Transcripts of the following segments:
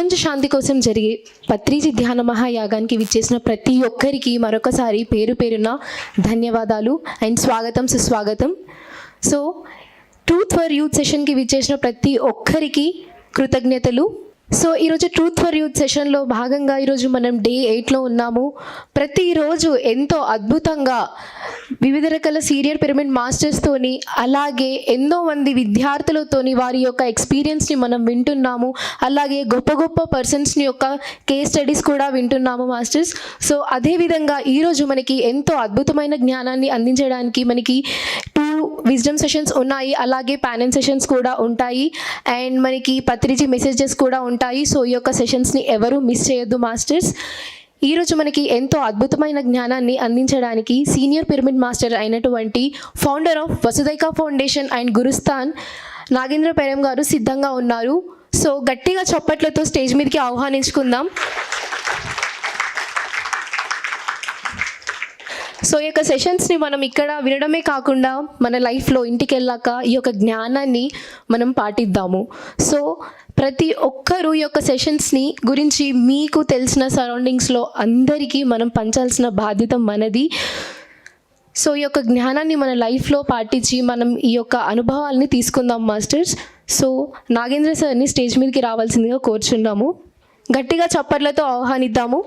ప్రపంచ శాంతి కోసం జరిగే పత్రిజీ ధ్యాన మహాయాగానికి విచ్చేసిన ప్రతి ఒక్కరికి మరొకసారి పేరు పేరున ధన్యవాదాలు అండ్ స్వాగతం సుస్వాగతం. సో ట్రూత్ ఫర్ యూత్ సెషన్కి విచ్చేసిన ప్రతి ఒక్కరికి కృతజ్ఞతలు. సో ఈరోజు ట్రూత్ ఫర్ యూత్ సెషన్లో భాగంగా ఈరోజు మనం డే 8లో ఉన్నాము. ప్రతిరోజు ఎంతో అద్భుతంగా వివిధ రకాల సీనియర్ పిరమిడ్ మాస్టర్స్తోని అలాగే ఎంతో మంది విద్యార్థులతోని వారి యొక్క ఎక్స్పీరియన్స్ని మనం వింటున్నాము. అలాగే గొప్ప గొప్ప పర్సన్స్ని యొక్క కేస్ స్టడీస్ కూడా వింటున్నాము మాస్టర్స్. సో అదేవిధంగా ఈరోజు మనకి ఎంతో అద్భుతమైన జ్ఞానాన్ని అందించడానికి మనకి 2 విజ్డమ్ సెషన్స్ ఉన్నాయి, అలాగే ప్యానెల్ సెషన్స్ కూడా ఉంటాయి అండ్ మనకి పత్రిజీ మెసేజెస్ కూడా ఉంటాయి. సో ఈ యొక్క సెషన్స్ని ఎవరు మిస్ చేయొద్దు మాస్టర్స్. ఈరోజు మనకి ఎంతో అద్భుతమైన జ్ఞానాన్ని అందించడానికి సీనియర్ పిరమిడ్ మాస్టర్ అయినటువంటి ఫౌండర్ ఆఫ్ వసుదైక ఫౌండేషన్ అండ్ గురుస్థాన్ నాగేంద్ర పెరం గారు సిద్ధంగా ఉన్నారు. సో గట్టిగా చప్పట్లతో స్టేజ్ మీదకి ఆహ్వానించుకుందాం. సో ఈ యొక్క సెషన్స్ని మనం ఇక్కడ వినడమే కాకుండా మన లైఫ్లో ఇంటికి వెళ్ళాక ఈ యొక్క జ్ఞానాన్ని మనం పాటిద్దాము. సో ప్రతి ఒక్కరూ ఈ యొక్క సెషన్స్ని గురించి మీకు తెలిసిన సరౌండింగ్స్లో అందరికీ మనం పంచాల్సిన బాధ్యత మనది. సో ఈ యొక్క జ్ఞానాన్ని మన లైఫ్లో పాటించి మనం ఈ యొక్క అనుభవాల్ని తీసుకుందాం మాస్టర్స్. సో నాగేంద్ర సార్ని స్టేజ్ మీదకి రావాల్సిందిగా కోరుచున్నాము. గట్టిగా చప్పట్లతో ఆహ్వానిద్దాము.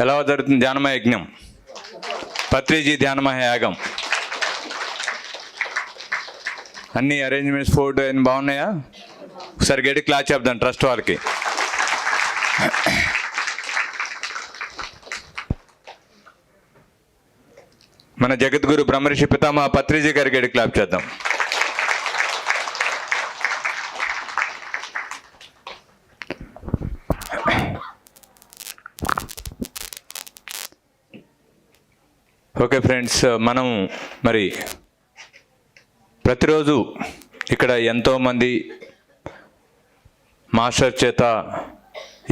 ఎలా జరుగుతుంది ధ్యానమయ యజ్ఞం, పత్రిజీ ధ్యానమయ యాగం? అన్ని అరేంజ్మెంట్స్ ఫుడ్ అన్ని బాగున్నాయా? ఒకసారి గట్టి క్లాస్ చెప్దాం ట్రస్ట్ వాళ్ళకి. మన జగద్గురు బ్రహ్మర్షి పితామహ పత్రిజీ గారికి గట్టి క్లాప్ చేద్దాం. ఓకే ఫ్రెండ్స్, మనం మరి ప్రతిరోజు ఇక్కడ ఎంతోమంది మాస్టర్ చేత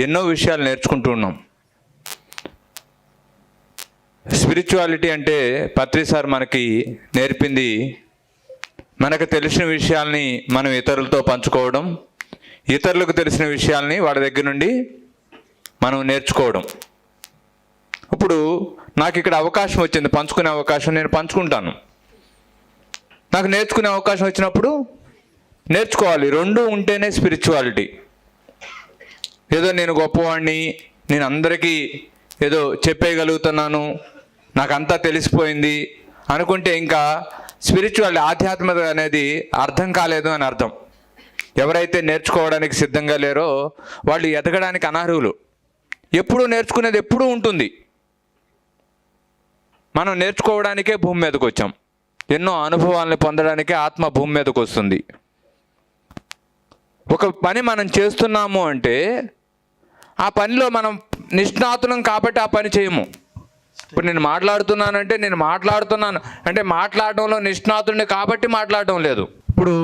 ఎన్నో విషయాలు నేర్చుకుంటూ ఉన్నాం. స్పిరిచువాలిటీ అంటే పత్రి సార్ మనకి నేర్పింది మనకు తెలిసిన విషయాల్ని మనం ఇతరులతో పంచుకోవడం, ఇతరులకు తెలిసిన విషయాల్ని వాడి దగ్గర నుండి మనం నేర్చుకోవడం. ఇప్పుడు నాకు ఇక్కడ అవకాశం వచ్చింది, పంచుకునే అవకాశం, నేను పంచుకుంటాను. నాకు నేర్చుకునే అవకాశం వచ్చినప్పుడు నేర్చుకోవాలి. రెండు ఉంటేనే స్పిరిచువాలిటీ. ఏదో నేను గొప్పవాడిని, నేను అందరికీ ఏదో చెప్పేయగలుగుతున్నాను, నాకంతా తెలిసిపోయింది అనుకుంటే ఇంకా స్పిరిచువాలిటీ, ఆధ్యాత్మికత అనేది అర్థం కాలేదు అని అర్థం. ఎవరైతే నేర్చుకోవడానికి సిద్ధంగా లేరో వాళ్ళు ఎదగడానికి అనర్హులు. ఎప్పుడూ నేర్చుకునేది ఎప్పుడూ ఉంటుంది. మనం నేర్చుకోవడానికే భూమి మీదకి వచ్చాం. ఎన్నో అనుభవాలను పొందడానికే ఆత్మ భూమి మీదకి వస్తుంది. ఒక పని మనం చేస్తున్నాము అంటే ఆ పనిలో మనం నిష్ణాతులం కాబట్టి ఆ పని చేయము. ఇప్పుడు నేను మాట్లాడుతున్నానంటే నేను మాట్లాడుతున్నాను అంటే మాట్లాడడంలో నిష్ణాతుడిని కాబట్టి మాట్లాడడం లేదు. ఇప్పుడు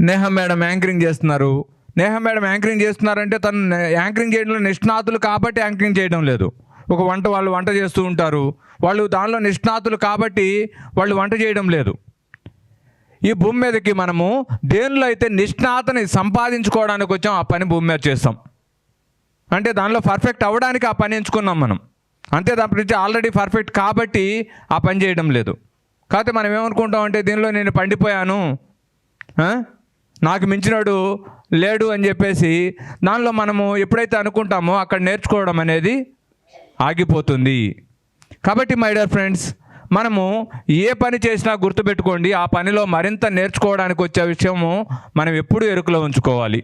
నేహ మేడం యాంకరింగ్ చేస్తున్నారు. నేహ మేడం యాంకరింగ్ చేస్తున్నారంటే తను యాంకరింగ్ చేయడంలో నిష్ణాతులు కాబట్టి యాంకరింగ్ చేయడం లేదు. ఒక వాళ్ళు వంట చేస్తూ ఉంటారు, వాళ్ళు దానిలో నిష్ణాతులు కాబట్టి వాళ్ళు వంట చేయడం లేదు. ఈ భూమి మీదకి మనము దేనిలో అయితే నిష్ణాతని సంపాదించుకోవడానికి వచ్చాం ఆ పని భూమి మీద చేస్తాం. అంటే దానిలో పర్ఫెక్ట్ అవ్వడానికి ఆ పని ఎంచుకున్నాం మనం. అంతే తప్పించి ఆల్రెడీ పర్ఫెక్ట్ కాబట్టి ఆ పని చేయడం లేదు. కాకపోతే మనం ఏమనుకుంటాం అంటే దీనిలో నేను పండిపోయాను, నాకు మించినోడు లేడు అని చెప్పేసి దానిలో మనము ఎప్పుడైతే అనుకుంటామో అక్కడ నేర్చుకోవడం అనేది ఆగిపోతుంది. కాబట్టి మై డియర్ ఫ్రెండ్స్, మనము ఏ పని చేసినా గుర్తుపెట్టుకోండి, ఆ పనిలో మరింత నేర్చుకోవడానికి వచ్చే విషయము మనం ఎప్పుడూ ఎరుకలో ఉంచుకోవాలి.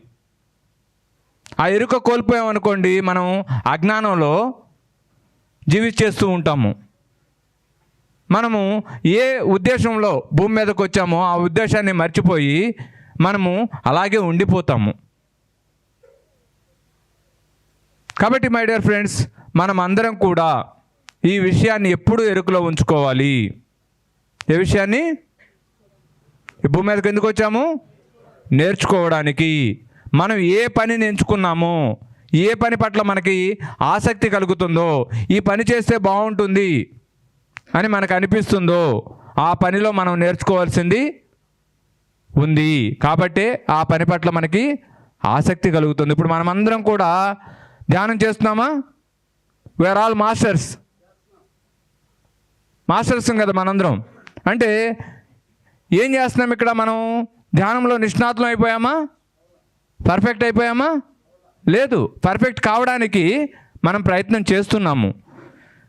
ఆ ఎరుక కోల్పోయామనుకోండి మనం అజ్ఞానంలో జీవించేస్తూ ఉంటాము. మనము ఏ ఉద్దేశంలో భూమి మీదకి వచ్చామో ఆ ఉద్దేశాన్ని మర్చిపోయి మనము అలాగే ఉండిపోతాము. కాబట్టి మై డియర్ ఫ్రెండ్స్, మనం అందరం కూడా ఈ విషయాన్ని ఎప్పుడూ ఎరుకలో ఉంచుకోవాలి. ఏ విషయాన్ని? ఈ భూమి మీదకి ఎందుకు వచ్చాము? నేర్చుకోవడానికి. మనం ఏ పనిని ఎంచుకున్నామో, ఏ పని పట్ల మనకి ఆసక్తి కలుగుతుందో, ఈ పని చేస్తే బాగుంటుంది అని మనకు అనిపిస్తుందో ఆ పనిలో మనం నేర్చుకోవాల్సింది ఉంది. కాబట్టే ఆ పని పట్ల మనకి ఆసక్తి కలుగుతుంది. ఇప్పుడు మనమందరం కూడా ధ్యానం చేస్తున్నామా? వీఆర్ ఆల్ మాస్టర్స్ కదా మనందరం. అంటే ఏం చేస్తున్నాం ఇక్కడ? మనం ధ్యానంలో నిష్ణాతులం అయిపోయామా? పర్ఫెక్ట్ అయిపోయామా? లేదు. పర్ఫెక్ట్ కావడానికి మనం ప్రయత్నం చేస్తున్నాము.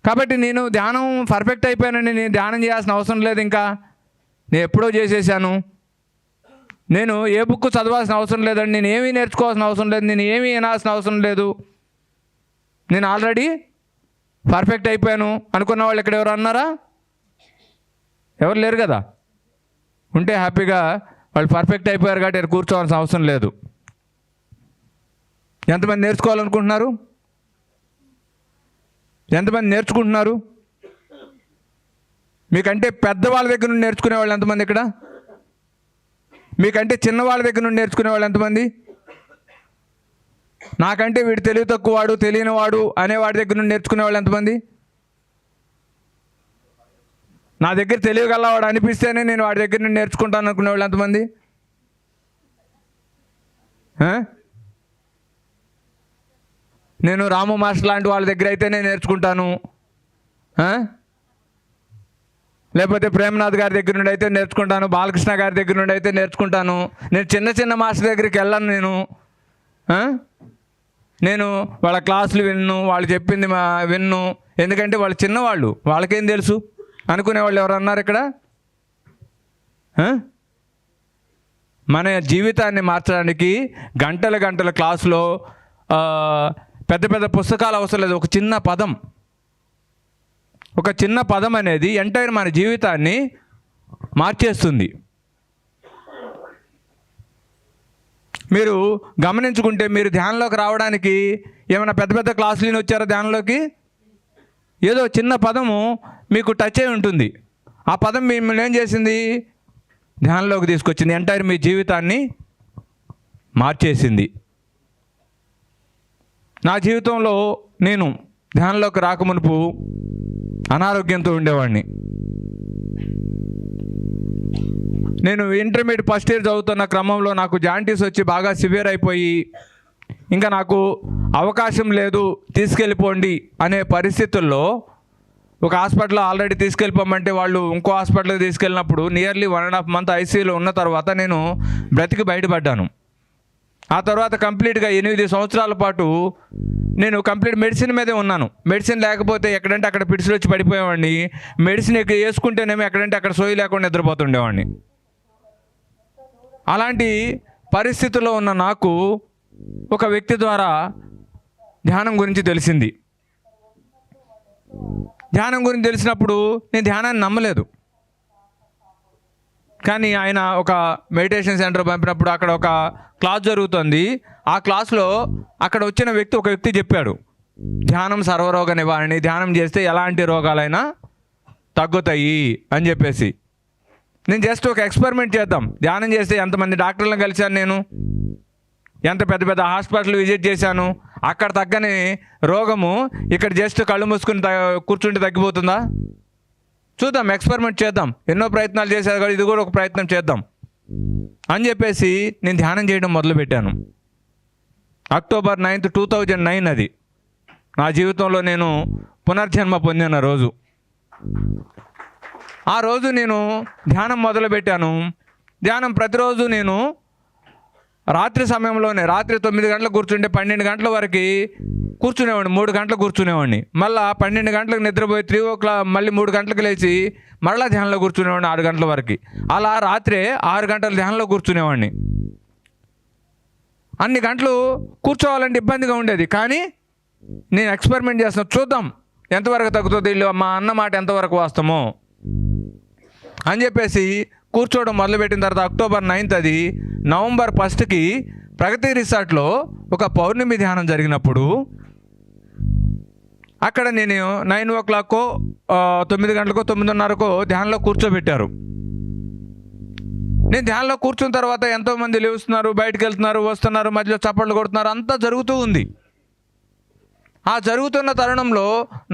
కాబట్టి నేను ధ్యానం పర్ఫెక్ట్ అయిపోయానండి, నేను ధ్యానం చేయాల్సిన అవసరం లేదు, ఇంకా నేను ఎప్పుడో చేసేసాను, నేను ఏ బుక్ చదవాల్సిన అవసరం లేదండి, నేను ఏమీ నేర్చుకోవాల్సిన అవసరం లేదు, నేను ఏమీ వినాల్సిన అవసరం లేదు, నేను ఆల్రెడీ పర్ఫెక్ట్ అయిపోయాను అనుకున్న వాళ్ళు ఇక్కడ ఎవరు అన్నారా? ఎవరు లేరు కదా. ఉంటే హ్యాపీగా వాళ్ళు పర్ఫెక్ట్ అయిపోయారు కాబట్టి ఇక్కడ కూర్చోవాల్సిన అవసరం లేదు. ఎంతమంది నేర్చుకోవాలనుకుంటున్నారు? ఎంతమంది నేర్చుకుంటున్నారు? మీకంటే పెద్దవాళ్ళ దగ్గర నుండి నేర్చుకునే వాళ్ళు ఎంతమంది ఇక్కడ? మీకంటే చిన్నవాళ్ళ దగ్గర నుండి నేర్చుకునే వాళ్ళు ఎంతమంది? నాకంటే వీడు తెలివి తక్కువవాడు, తెలియనివాడు అనేవాడి దగ్గర నుండి నేర్చుకునే వాళ్ళు ఎంతమంది? నా దగ్గర తెలియగలవాడు అనిపిస్తేనే నేను వాడి దగ్గర నుండి నేర్చుకుంటాను అనుకునే వాళ్ళు ఎంతమంది? నేను రాము మాస్టర్ లాంటి వాళ్ళ దగ్గర అయితే నేను నేర్చుకుంటాను, లేకపోతే ప్రేమనాథ్ గారి దగ్గర నుండి అయితే నేర్చుకుంటాను, బాలకృష్ణ గారి దగ్గర నుండి అయితే నేర్చుకుంటాను. నేను చిన్న చిన్న మాస్టర్ దగ్గరికి వెళ్ళాను. నేను వాళ్ళ క్లాసులు విన్ను, వాళ్ళు చెప్పింది విన్ను, ఎందుకంటే వాళ్ళు చిన్నవాళ్ళు, వాళ్ళకేం తెలుసు అనుకునేవాళ్ళు ఎవరు అన్నారు ఇక్కడ? మన జీవితాన్ని మార్చడానికి గంటల గంటల క్లాసులో పెద్ద పెద్ద పుస్తకాలు అవసరం లేదు. ఒక చిన్న పదం అనేది ఎంటైర్ మన జీవితాన్ని మార్చేస్తుంది. మీరు గమనించుకుంటే మీరు ధ్యానంలోకి రావడానికి ఏమైనా పెద్ద పెద్ద క్లాసులు వచ్చారా? ధ్యానంలోకి ఏదో చిన్న పదము మీకు టచ్ అయి ఉంటుంది. ఆ పదం మిమ్మల్ని ఏం చేసింది? ధ్యానంలోకి తీసుకొచ్చింది, ఎంటైర్ మీ జీవితాన్ని మార్చేసింది. నా జీవితంలో నేను ధ్యానంలోకి రాకమునుపు అనారోగ్యంతో ఉండేవాడిని. నేను ఇంటర్మీడియట్ ఫస్ట్ ఇయర్ చదువుతున్న క్రమంలో నాకు జాంటీస్ వచ్చి బాగా సివియర్ అయిపోయి, ఇంకా నాకు అవకాశం లేదు, తీసుకెళ్ళిపోండి అనే పరిస్థితుల్లో ఒక హాస్పిటల్లో ఆల్రెడీ తీసుకెళ్ళిపోమంటే వాళ్ళు ఇంకో హాస్పిటల్కి తీసుకెళ్ళినప్పుడు నియర్లీ 1.5 month ఐసీయూలో ఉన్న తర్వాత నేను బ్రతికి బయటపడ్డాను. ఆ తర్వాత కంప్లీట్గా 8 సంవత్సరాల పాటు నేను కంప్లీట్ మెడిసిన్ మీదే ఉన్నాను. మెడిసిన్ లేకపోతే ఎక్కడంటే అక్కడ పిడిసిలు వచ్చి పడిపోయేవాడిని. మెడిసిన్ వేసుకుంటేనేమో ఎక్కడంటే అక్కడ సోయి లేకుండా నిద్రపోతుండేవాడిని. అలాంటి పరిస్థితుల్లో ఉన్న నాకు ఒక వ్యక్తి ద్వారా ధ్యానం గురించి తెలిసింది. ధ్యానం గురించి తెలిసినప్పుడు నేను ధ్యానాన్ని నమ్మలేదు. కానీ ఆయన ఒక మెడిటేషన్ సెంటర్ పంపినప్పుడు అక్కడ ఒక క్లాస్ జరుగుతుంది. ఆ క్లాస్లో అక్కడ వచ్చిన వ్యక్తి ఒక వ్యక్తి చెప్పాడు, ధ్యానం సర్వరోగ నివారణ, ధ్యానం చేస్తే ఎలాంటి రోగాలైనా తగ్గుతాయి అని చెప్పేసి. నేను జస్ట్ ఒక ఎక్స్పెరిమెంట్ చేద్దాం, ధ్యానం చేస్తే ఎంతమంది డాక్టర్లను కలిశాను, నేను ఎంత పెద్ద పెద్ద హాస్పిటల్ విజిట్ చేశాను, అక్కడ తగ్గని రోగము ఇక్కడ జస్ట్ కళ్ళు మూసుకుని కూర్చుంటే తగ్గిపోతుందా? చూద్దాం, ఎక్స్పెరిమెంట్ చేద్దాం. ఎన్నో ప్రయత్నాలు చేశారు కదా, ఇది కూడా ఒక ప్రయత్నం చేద్దాం అని చెప్పేసి నేను ధ్యానం చేయడం మొదలుపెట్టాను. October 9th, 2009 అది నా జీవితంలో నేను పునర్జన్మ పొందిన రోజు. ఆ రోజు నేను ధ్యానం మొదలుపెట్టాను. ధ్యానం ప్రతిరోజు నేను రాత్రి సమయంలోనే, రాత్రి 9 గంటలకు కూర్చుంటే 12 గంటల వరకు కూర్చునేవాడిని, 3 గంటలు కూర్చునేవాడిని. మళ్ళీ 12 గంటలకు నిద్రపోయి 3 o'clock మళ్ళీ 3 గంటలకు లేచి మళ్ళీ ధ్యానంలో కూర్చునేవాడిని 6 గంటల వరకు. అలా రాత్రే 6 గంటల ధ్యానంలో కూర్చునేవాడిని. అన్ని గంటలు కూర్చోవాలంటే ఇబ్బందిగా ఉండేది, కానీ నేను ఎక్స్పెరిమెంట్ చేస్తాను, చూద్దాం ఎంతవరకు తగ్గుతుంది, వీళ్ళు మా అన్న మాట ఎంతవరకు వాస్తవమో అని చెప్పేసి కూర్చోవడం మొదలుపెట్టిన తర్వాత October 9th అది November 1st ప్రగతి రిసార్ట్లో ఒక పౌర్ణమి ధ్యానం జరిగినప్పుడు అక్కడ నేను 9 o'clock 9 గంటలకో 9:30కో ధ్యానంలో కూర్చోబెట్టారు. నేను ధ్యానంలో కూర్చున్న తర్వాత ఎంతోమంది లేస్తున్నారు, బయటకు వెళ్తున్నారు, వస్తున్నారు, మధ్యలో చప్పట్లు కొడుతున్నారు, అంతా జరుగుతూ ఉంది. ఆ జరుగుతున్న తరుణంలో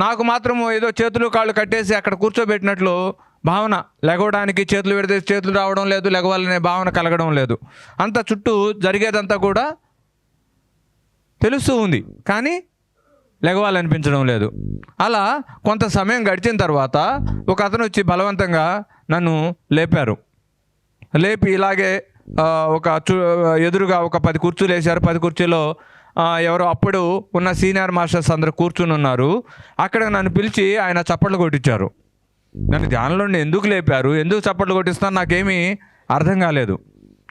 నాకు మాత్రం ఏదో చేతులు కాళ్ళు కట్టేసి అక్కడ కూర్చోబెట్టినట్లు భావన, లెగవడానికి చేతులు పెడితే చేతులు రావడం లేదు, లెగవాలనే భావన కలగడం లేదు. అంత చుట్టూ జరిగేదంతా కూడా తెలుస్తూ ఉంది, కానీ లెగవాలనిపించడం లేదు. అలా కొంత సమయం గడిచిన తర్వాత ఒక అతను వచ్చి బలవంతంగా నన్ను లేపారు. లేపి ఇలాగే ఎదురుగా ఒక 10 కుర్చీలు వేశారు. 10 కుర్చీలో ఎవరో అప్పుడు ఉన్న సీనియర్ మాస్టర్స్ అందరూ కూర్చుని ఉన్నారు. అక్కడ నన్ను పిలిచి ఆయన చప్పట్లు కొట్టించారు. నన్ను ధ్యానంలో ఎందుకు లేపారు, ఎందుకు చప్పట్లు కొట్టిస్తున్నారు నాకేమీ అర్థం కాలేదు.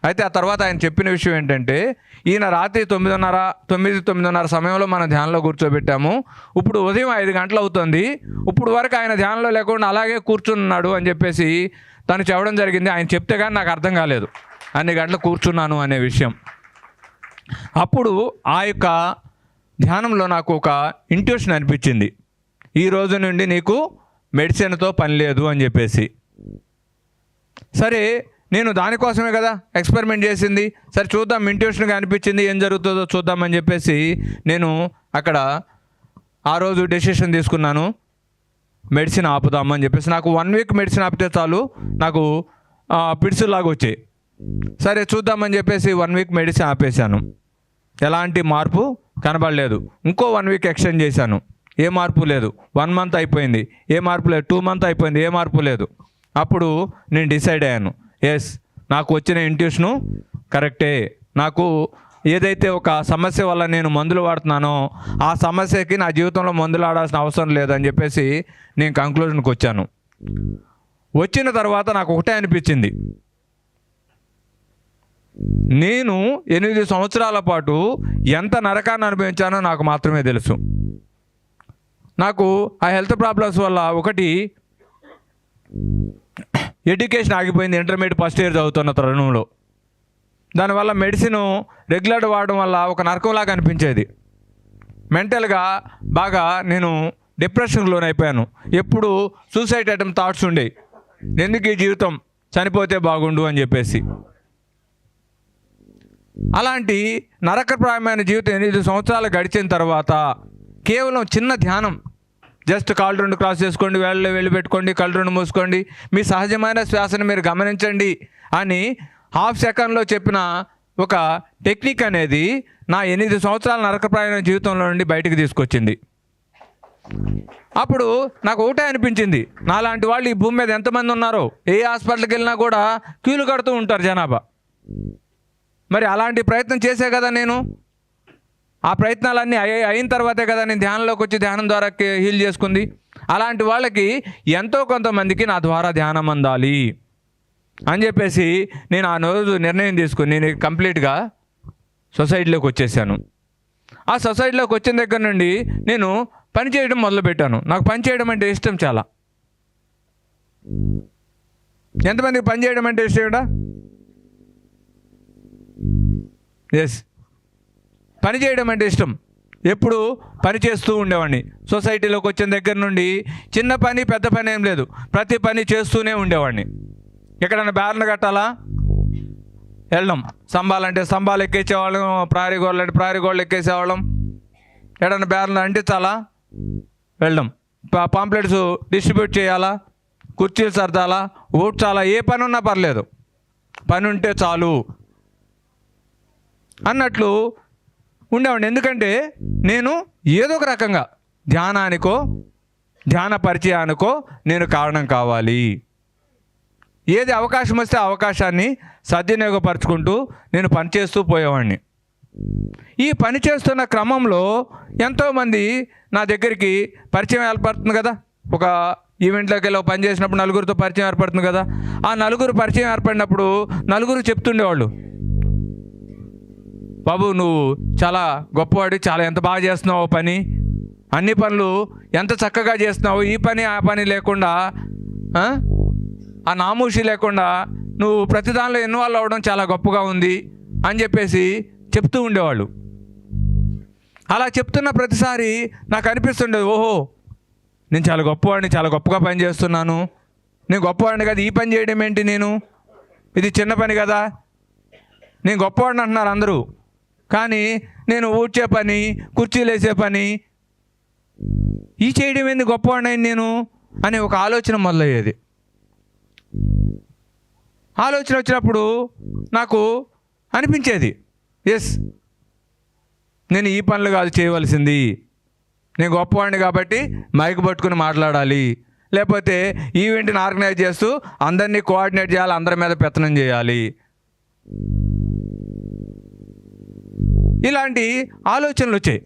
అయితే ఆ తర్వాత ఆయన చెప్పిన విషయం ఏంటంటే, ఈయన రాత్రి 9:30 సమయంలో మన ధ్యానంలో కూర్చోబెట్టాము. ఇప్పుడు ఉదయం 5 గంటలు అవుతుంది. ఇప్పుడు వరకు ఆయన ధ్యానంలో లేకుండా అలాగే కూర్చున్నాడు అని చెప్పేసి తను చెప్పడం జరిగింది. ఆయన చెప్తే కానీ నాకు అర్థం కాలేదు అన్ని గంటలు కూర్చున్నాను అనే విషయం. అప్పుడు ఆ యొక్క ధ్యానంలో నాకు ఒక ఇంట్యూషన్ అనిపించింది, ఈ రోజు నుండి నీకు మెడిసిన్తో పని లేదు అని చెప్పేసి. సరే, నేను దానికోసమే కదా ఎక్స్పెరిమెంట్ చేసింది. సరే చూద్దాం, ఇంట్యూషన్గా అనిపించింది, ఏం జరుగుతుందో చూద్దామని చెప్పేసి నేను అక్కడ ఆ రోజు డెసిషన్ తీసుకున్నాను, మెడిసిన్ ఆపుదామని చెప్పేసి. నాకు 1 వీక్ మెడిసిన్ ఆపితే చాలు నాకు పిడుసులాగా వచ్చాయి. సరే చూద్దామని చెప్పేసి 1 వీక్ మెడిసిన్ ఆపేశాను. ఎలాంటి మార్పు కనబడలేదు. ఇంకో 1 వీక్ ఎక్స్టెండ్ చేశాను, ఏ మార్పు లేదు. 1 మంత్ అయిపోయింది, ఏ మార్పు లేదు. 2 మంత్ అయిపోయింది, ఏ మార్పు లేదు. అప్పుడు నేను డిసైడ్ అయ్యాను, ఎస్, నాకు వచ్చిన ఇంట్యూషను కరెక్టే. నాకు ఏదైతే ఒక సమస్య వల్ల నేను మందులు వాడుతున్నానో ఆ సమస్యకి నా జీవితంలో మందులు ఆడాల్సిన అవసరం లేదని చెప్పేసి నేను కంక్లూజన్కి వచ్చాను. వచ్చిన తర్వాత నాకు ఒకటే అనిపించింది, నేను 8 సంవత్సరాల పాటు ఎంత నరకాన్ని అనుభవించానో నాకు మాత్రమే తెలుసు. నాకు ఆ హెల్త్ ప్రాబ్లమ్స్ వల్ల ఒకటి, ఎడ్యుకేషన్ ఆగిపోయింది ఇంటర్మీడియట్ ఫస్ట్ ఇయర్ చదువుతున్న తరుణంలో. దానివల్ల మెడిసిన్ రెగ్యులర్ వాడడం వల్ల ఒక నరకంలాగా అనిపించేది. మెంటల్గా బాగా నేను డిప్రెషన్కి లోనైపోయాను. ఎప్పుడు సూసైడ్ అటెంప్ట్ థాట్స్ ఉండేవి, ఎందుకు ఈ జీవితం, చనిపోతే బాగుండు అని చెప్పేసి. అలాంటి నరకప్రాయమైన జీవితం 8 సంవత్సరాలు గడిచిన తర్వాత కేవలం చిన్న ధ్యానం, జస్ట్ కాళ్ళు 2 క్రాస్ చేసుకోండి, వెళ్ళి పెట్టుకోండి, కళ్ళు 2 మూసుకోండి, మీ సహజమైన శ్వాసను మీరు గమనించండి అని హాఫ్ సెకండ్లో చెప్పిన ఒక టెక్నిక్ అనేది నా 8 సంవత్సరాల నరకప్రాయమైన జీవితంలో నుండి బయటికి తీసుకొచ్చింది. అప్పుడు నాకు ఒకటే అనిపించింది, నాలాంటి వాళ్ళు ఈ భూమి మీద ఎంతమంది ఉన్నారో, ఏ హాస్పిటల్కి వెళ్ళినా కూడా క్యూలు కడుతూ ఉంటారు జనాభా. మరి అలాంటి ప్రయత్నం చేసే కదా నేను. ఆ ప్రయత్నాలన్నీ అయిన తర్వాతే కదా నేను ధ్యానంలోకి వచ్చి ధ్యానం ద్వారా హీల్ చేసుకుంది. అలాంటి వాళ్ళకి ఎంతో కొంతమందికి నా ద్వారా ధ్యానం అందాలి అని చెప్పేసి నేను ఆ రోజు నిర్ణయం తీసుకుని నేను కంప్లీట్గా సొసైటీలోకి వచ్చేసాను. ఆ సొసైటీలోకి వచ్చిన దగ్గర నుండి నేను పని చేయడం మొదలుపెట్టాను. నాకు పని చేయడం అంటే ఇష్టం చాలా. ఎంతమందికి పని చేయడం అంటే ఇష్టం? ఎస్, పని చేయడం అంటే ఇష్టం. ఎప్పుడు పని చేస్తూ ఉండేవాడిని. సొసైటీలోకి వచ్చిన దగ్గర నుండి చిన్న పని పెద్ద పని ఏం లేదు, ప్రతి పని చేస్తూనే ఉండేవాడిని. ఎక్కడైనా బ్యారన్లు కట్టాలా వెళ్ళడం, స్తంభాలంటే స్తంభాలు ఎక్కేసేవాళ్ళం, ప్రహరీ గోడలు అంటే ప్రహరీ గోడలు ఎక్కేసేవాళ్ళం. ఎక్కడైనా బ్యారన్లు అంటించాలా వెళ్ళడం, పాంప్లెట్స్ డిస్ట్రిబ్యూట్ చేయాలా, కుర్చీలు సర్దాలా, ఊడ్చాలా, ఏ పని ఉన్నా పర్లేదు, పని ఉంటే చాలు అన్నట్లు ఉండేవాడిని. ఎందుకంటే నేను ఏదో ఒక రకంగా ధ్యానానికో ధ్యాన పరిచయానికో నేను కారణం కావాలి. ఏది అవకాశం వస్తే ఆ అవకాశాన్ని సద్వినియోగపరుచుకుంటూ నేను పనిచేస్తూ పోయేవాడిని. ఈ పని చేస్తున్న క్రమంలో ఎంతోమంది నా దగ్గరికి పరిచయం ఏర్పడుతుంది కదా. ఒక ఈవెంట్లోకి వెళ్ళి పని చేసినప్పుడు నలుగురితో పరిచయం ఏర్పడుతుంది కదా. ఆ నలుగురు పరిచయం ఏర్పడినప్పుడు నలుగురు చెప్తుండేవాళ్ళు, బాబు నువ్వు చాలా గొప్పవాడి, చాలా ఎంత బాగా చేస్తున్నావు పని, అన్ని పనులు ఎంత చక్కగా చేస్తున్నావు, ఈ పని ఆ పని లేకుండా, ఆ నామూషి లేకుండా నువ్వు ప్రతి దానిలో ఇన్వాల్వ్ అవ్వడం చాలా గొప్పగా ఉంది అని చెప్పేసి చెప్తూ ఉండేవాళ్ళు. అలా చెప్తున్న ప్రతిసారి నాకు అనిపిస్తుండేది, ఓహో నేను చాలా గొప్పవాడిని, చాలా గొప్పగా పని చేస్తున్నాను, నేను గొప్పవాడిని కదా, ఈ పని చేయడం ఏంటి, నేను ఇది చిన్న పని కదా, నేను గొప్పవాడిని అంటున్నారు అందరూ, కానీ నేను ఊడ్చే పని, కుర్చీలు వేసే పని, ఈ చేయడం ఏంది గొప్పవాడిని నేను అనే ఒక ఆలోచన మొదలయ్యేది. ఆలోచన వచ్చినప్పుడు నాకు అనిపించేది, ఎస్, నేను ఈ పనులు కాదు చేయవలసింది, నేను గొప్పవాడిని కాబట్టి మైక్ పట్టుకుని మాట్లాడాలి, లేకపోతే ఈవెంట్ని ఆర్గనైజ్ చేస్తూ అందరినీ కోఆర్డినేట్ చేయాలి, అందరి మీద పెత్తనం చేయాలి. ఇలాంటి ఆలోచనలు వచ్చాయి.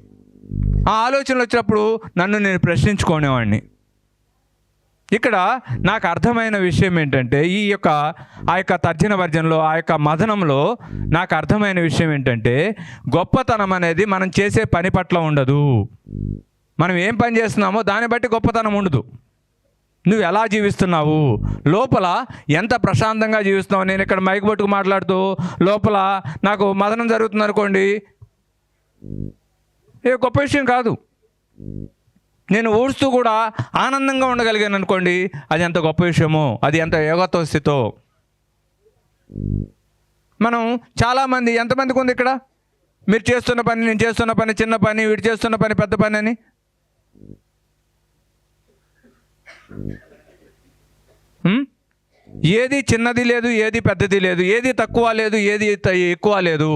ఆ ఆలోచనలు వచ్చినప్పుడు నన్ను నేను ప్రశ్నించుకునేవాడిని. ఇక్కడ నాకు అర్థమైన విషయం ఏంటంటే, ఆ యొక్క తర్జన భర్జనలో, ఆ యొక్క మదనంలో నాకు అర్థమైన విషయం ఏంటంటే, గొప్పతనం అనేది మనం చేసే పని పట్ల ఉండదు. మనం ఏం పని చేస్తున్నామో దాన్ని బట్టి గొప్పతనం ఉండదు. నువ్వు ఎలా జీవిస్తున్నావు, లోపల ఎంత ప్రశాంతంగా జీవిస్తున్నావు. నేను ఇక్కడ మైక్ పట్టుకు మాట్లాడుతూ లోపల నాకు మదనం జరుగుతుంది అనుకోండి, ఏ గొప్ప విషయం కాదు. నేను ఊడుస్తూ కూడా ఆనందంగా ఉండగలిగాను అనుకోండి, అది ఎంత గొప్ప విషయమో, అది ఎంత యోగత్వ స్థితో. మనం చాలామంది, ఎంతమందికి ఉంది ఇక్కడ, మీరు చేస్తున్న పని, నేను చేస్తున్న పని చిన్న పని, వీడు చేస్తున్న పని పెద్ద పని అని. ఏది చిన్నది లేదు, ఏది పెద్దది లేదు, ఏది తక్కువ లేదు, ఏది ఎక్కువ లేదు.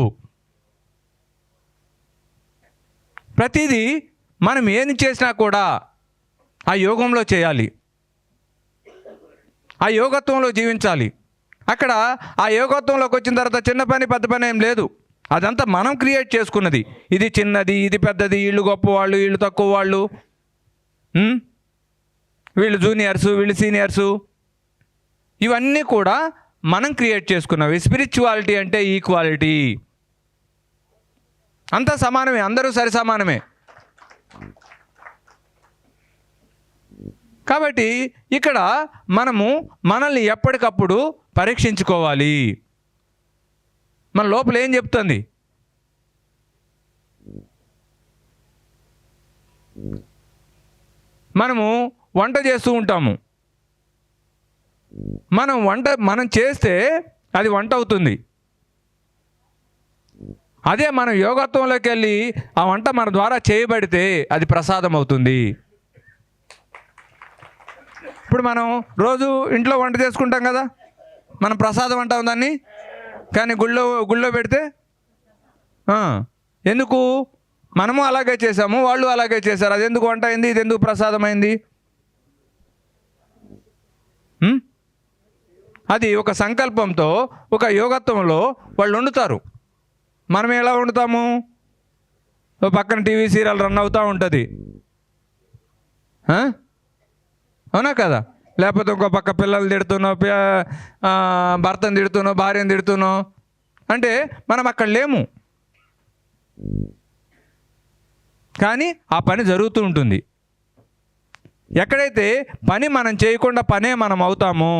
ప్రతిదీ మనం ఏం చేసినా కూడా ఆ యోగంలో చేయాలి, ఆ యోగత్వంలో జీవించాలి. అక్కడ ఆ యోగత్వంలోకి వచ్చిన తర్వాత చిన్న పని పెద్ద పని ఏం లేదు. అదంతా మనం క్రియేట్ చేసుకున్నది. ఇది చిన్నది, ఇది పెద్దది, వీళ్ళు గొప్పవాళ్ళు, వీళ్ళు తక్కువ వాళ్ళు, వీళ్ళు జూనియర్సు, వీళ్ళు సీనియర్సు, ఇవన్నీ కూడా మనం క్రియేట్ చేసుకున్నవి. స్పిరిచువాలిటీ అంటే ఈక్వాలిటీ, అంతా సమానమే, అందరూ సరి సమానమే. కాబట్టి ఇక్కడ మనము మనల్ని ఎప్పటికప్పుడు పరీక్షించుకోవాలి. మన లోపల ఏం చెప్తుంది? మనము వంట చేస్తూ ఉంటాము. మనం చేస్తే అది వంట అవుతుంది. అదే మనం యోగత్వంలోకి వెళ్ళి ఆ వంట మన ద్వారా చేయబడితే అది ప్రసాదం అవుతుంది. ఇప్పుడు మనం రోజు ఇంట్లో వంట చేసుకుంటాం కదా, మనం ప్రసాదం అంటాం దాన్ని. కానీ గుళ్ళో పెడితే ఎందుకు? మనము అలాగే చేసాము, వాళ్ళు అలాగే చేశారు. అది ఎందుకు వంట అయింది, ఇది ఎందుకు ప్రసాదం అయింది? అది ఒక సంకల్పంతో, ఒక యోగత్వంలో వాళ్ళు వండుతారు. మనం ఎలా వండుతాము? పక్కన టీవీ సీరియల్ రన్ అవుతూ ఉంటుంది, అవునా కదా? లేకపోతే ఇంకో పక్క పిల్లలు తిడుతున్నావు, భర్తను తిడుతున్నావు, భార్యను తిడుతున్నావు అంటే మనం అక్కడ లేము. కానీ ఆ పని జరుగుతూ ఉంటుంది. ఎక్కడైతే పని మనం చేయకుండా పనే మనం అవుతామో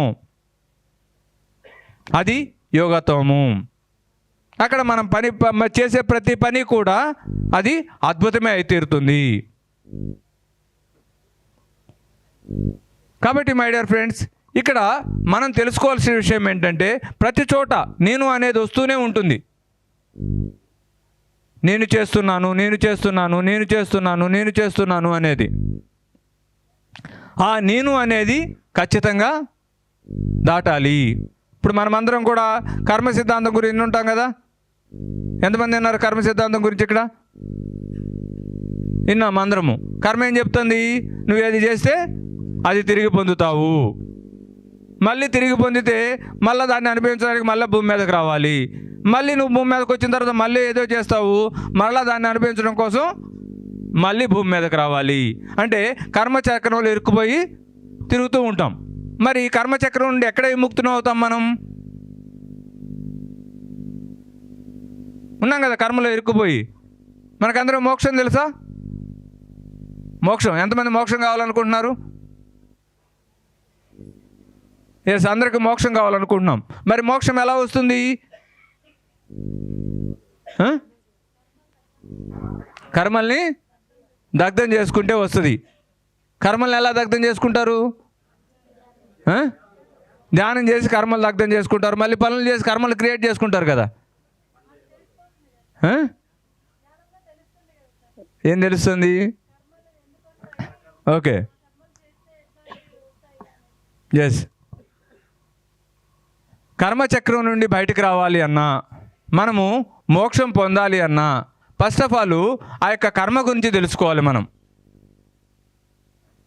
అది యోగత్వము. అక్కడ మనం చేసే ప్రతి పని కూడా అది అద్భుతమే అయి తీరుతుంది. కాబట్టి మై డియర్ ఫ్రెండ్స్, ఇక్కడ మనం తెలుసుకోవాల్సిన విషయం ఏంటంటే, ప్రతి చోట నేను అనేది వస్తూనే ఉంటుంది. నేను చేస్తున్నాను, నేను చేస్తున్నాను, నేను చేస్తున్నాను, నేను చేస్తున్నాను అనేది. ఆ నేను అనేది ఖచ్చితంగా దాటాలి. ఇప్పుడు మనమందరం కూడా కర్మ సిద్ధాంతం గురించి ఉంటాం కదా. ఎంతమంది ఉన్నారు కర్మ సిద్ధాంతం గురించి ఇక్కడ? విన్నాం అందరము. కర్మ ఏం చెప్తుంది? నువ్వు ఏది చేస్తే అది తిరిగి పొందుతావు. మళ్ళీ తిరిగి పొందితే మళ్ళీ దాన్ని అనుభవించడానికి మళ్ళీ భూమి మీదకి రావాలి. మళ్ళీ నువ్వు భూమి మీదకి వచ్చిన తర్వాత మళ్ళీ ఏదో చేస్తావు, మళ్ళీ దాన్ని అనుభవించడం కోసం మళ్ళీ భూమి మీదకి రావాలి. అంటే కర్మచక్రంలో ఇరుక్కుపోయి తిరుగుతూ ఉంటాం. మరి కర్మచక్రం నుండి ఎక్కడ విముక్తులు అవుతాం? మనం ఉన్నాం కదా కర్మలో ఇరుక్కుపోయి. మనకందరూ మోక్షం తెలుసా? మోక్షం ఎంతమంది మోక్షం కావాలనుకుంటున్నారు? ఎస్, అందరికీ మోక్షం కావాలనుకుంటున్నాం. మరి మోక్షం ఎలా వస్తుంది? కర్మల్ని దగ్ధం చేసుకుంటే వస్తుంది. కర్మల్ని ఎలా దగ్ధం చేసుకుంటారు? ధ్యానం చేసి కర్మలు దగ్ధం చేసుకుంటారు. మళ్ళీ పనులు చేసి కర్మలు క్రియేట్ చేసుకుంటారు కదా. ఏం తెలుస్తుంది? Okay, yes. కర్మచక్రం నుండి బయటకు రావాలి అన్నా, మనము మోక్షం పొందాలి అన్నా ఫస్ట్ ఆఫ్ ఆల్ ఆ యొక్క కర్మ గురించి తెలుసుకోవాలి.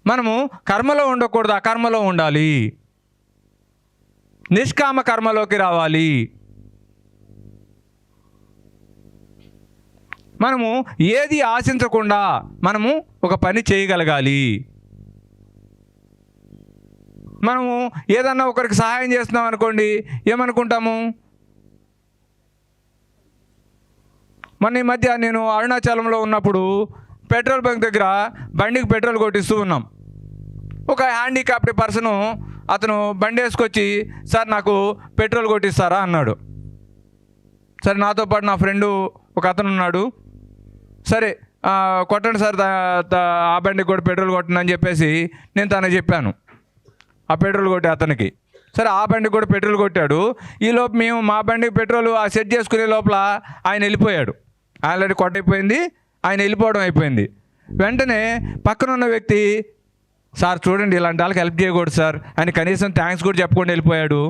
మనము కర్మలో ఉండకూడదు, అకర్మలో ఉండాలి. నిష్కామ కర్మలోకి రావాలి. మనము ఏది ఆశించకుండా మనము ఒక పని చేయగలగాలి. మనము ఏదన్నా ఒకరికి సహాయం చేస్తున్నాం అనుకోండి, ఏమనుకుంటాము? మొన్న ఈ మధ్య నేను అరుణాచలంలో ఉన్నప్పుడు పెట్రోల్ బంక్ దగ్గర బండికి పెట్రోల్ కొట్టిస్తూ ఉన్నాం. ఒక హ్యాండిక్యాప్డ్ పర్సను అతను బండి వేసుకొచ్చి, సార్ నాకు పెట్రోల్ కొట్టిస్తారా అన్నాడు. సరే, నాతో పాటు నా ఫ్రెండు ఒక అతను ఉన్నాడు. సరే కొట్టండి సార్, ఆ బండికి కూడా పెట్రోల్ కొట్టండి అని చెప్పేసి నేను తనకు చెప్పాను, ఆ పెట్రోల్ కొట్టే అతనికి. సరే, ఆ బండికి కూడా పెట్రోల్ కొట్టాడు. ఈలోపు మేము మా బండికి పెట్రోల్ సెట్ చేసుకునే లోపల ఆయన వెళ్ళిపోయాడు. ఆల్రెడీ కొట్టయిపోయింది, ఆయన వెళ్ళిపోవడం అయిపోయింది. వెంటనే పక్కన ఉన్న వ్యక్తి, సార్ చూడండి, ఇలాంటి వాళ్ళకి హెల్ప్ చేయకూడదు సార్ అని కనీసం థ్యాంక్స్ కూడా చెప్పకుండా వెళ్ళిపోయాడు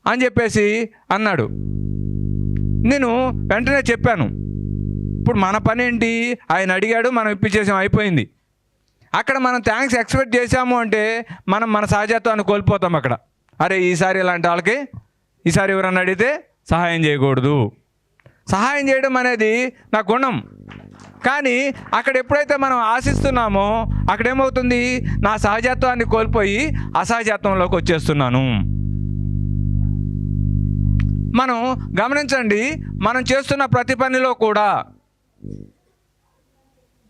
అని చెప్పేసి అన్నాడు. నేను వెంటనే చెప్పాను, ఇప్పుడు మన పని ఏంటి? ఆయన అడిగాడు, మనం ఇప్పించేసాం, అయిపోయింది. అక్కడ మనం థ్యాంక్స్ ఎక్స్పెక్ట్ చేసాము అంటే మనం మన సహజత్వాన్ని కోల్పోతాం. అక్కడ అరే ఈసారి ఇలాంటి వాళ్ళకి ఈసారి ఎవరన్నా అడిగితే సహాయం చేయకూడదు. సహాయం చేయడం అనేది నా గుణం. కానీ అక్కడ ఎప్పుడైతే మనం ఆశిస్తున్నామో అక్కడేమవుతుంది? నా సహజత్వాన్ని కోల్పోయి అసహజత్వంలోకి వచ్చేస్తున్నాను. మనం గమనించండి, మనం చేస్తున్న ప్రతి పనిలో కూడా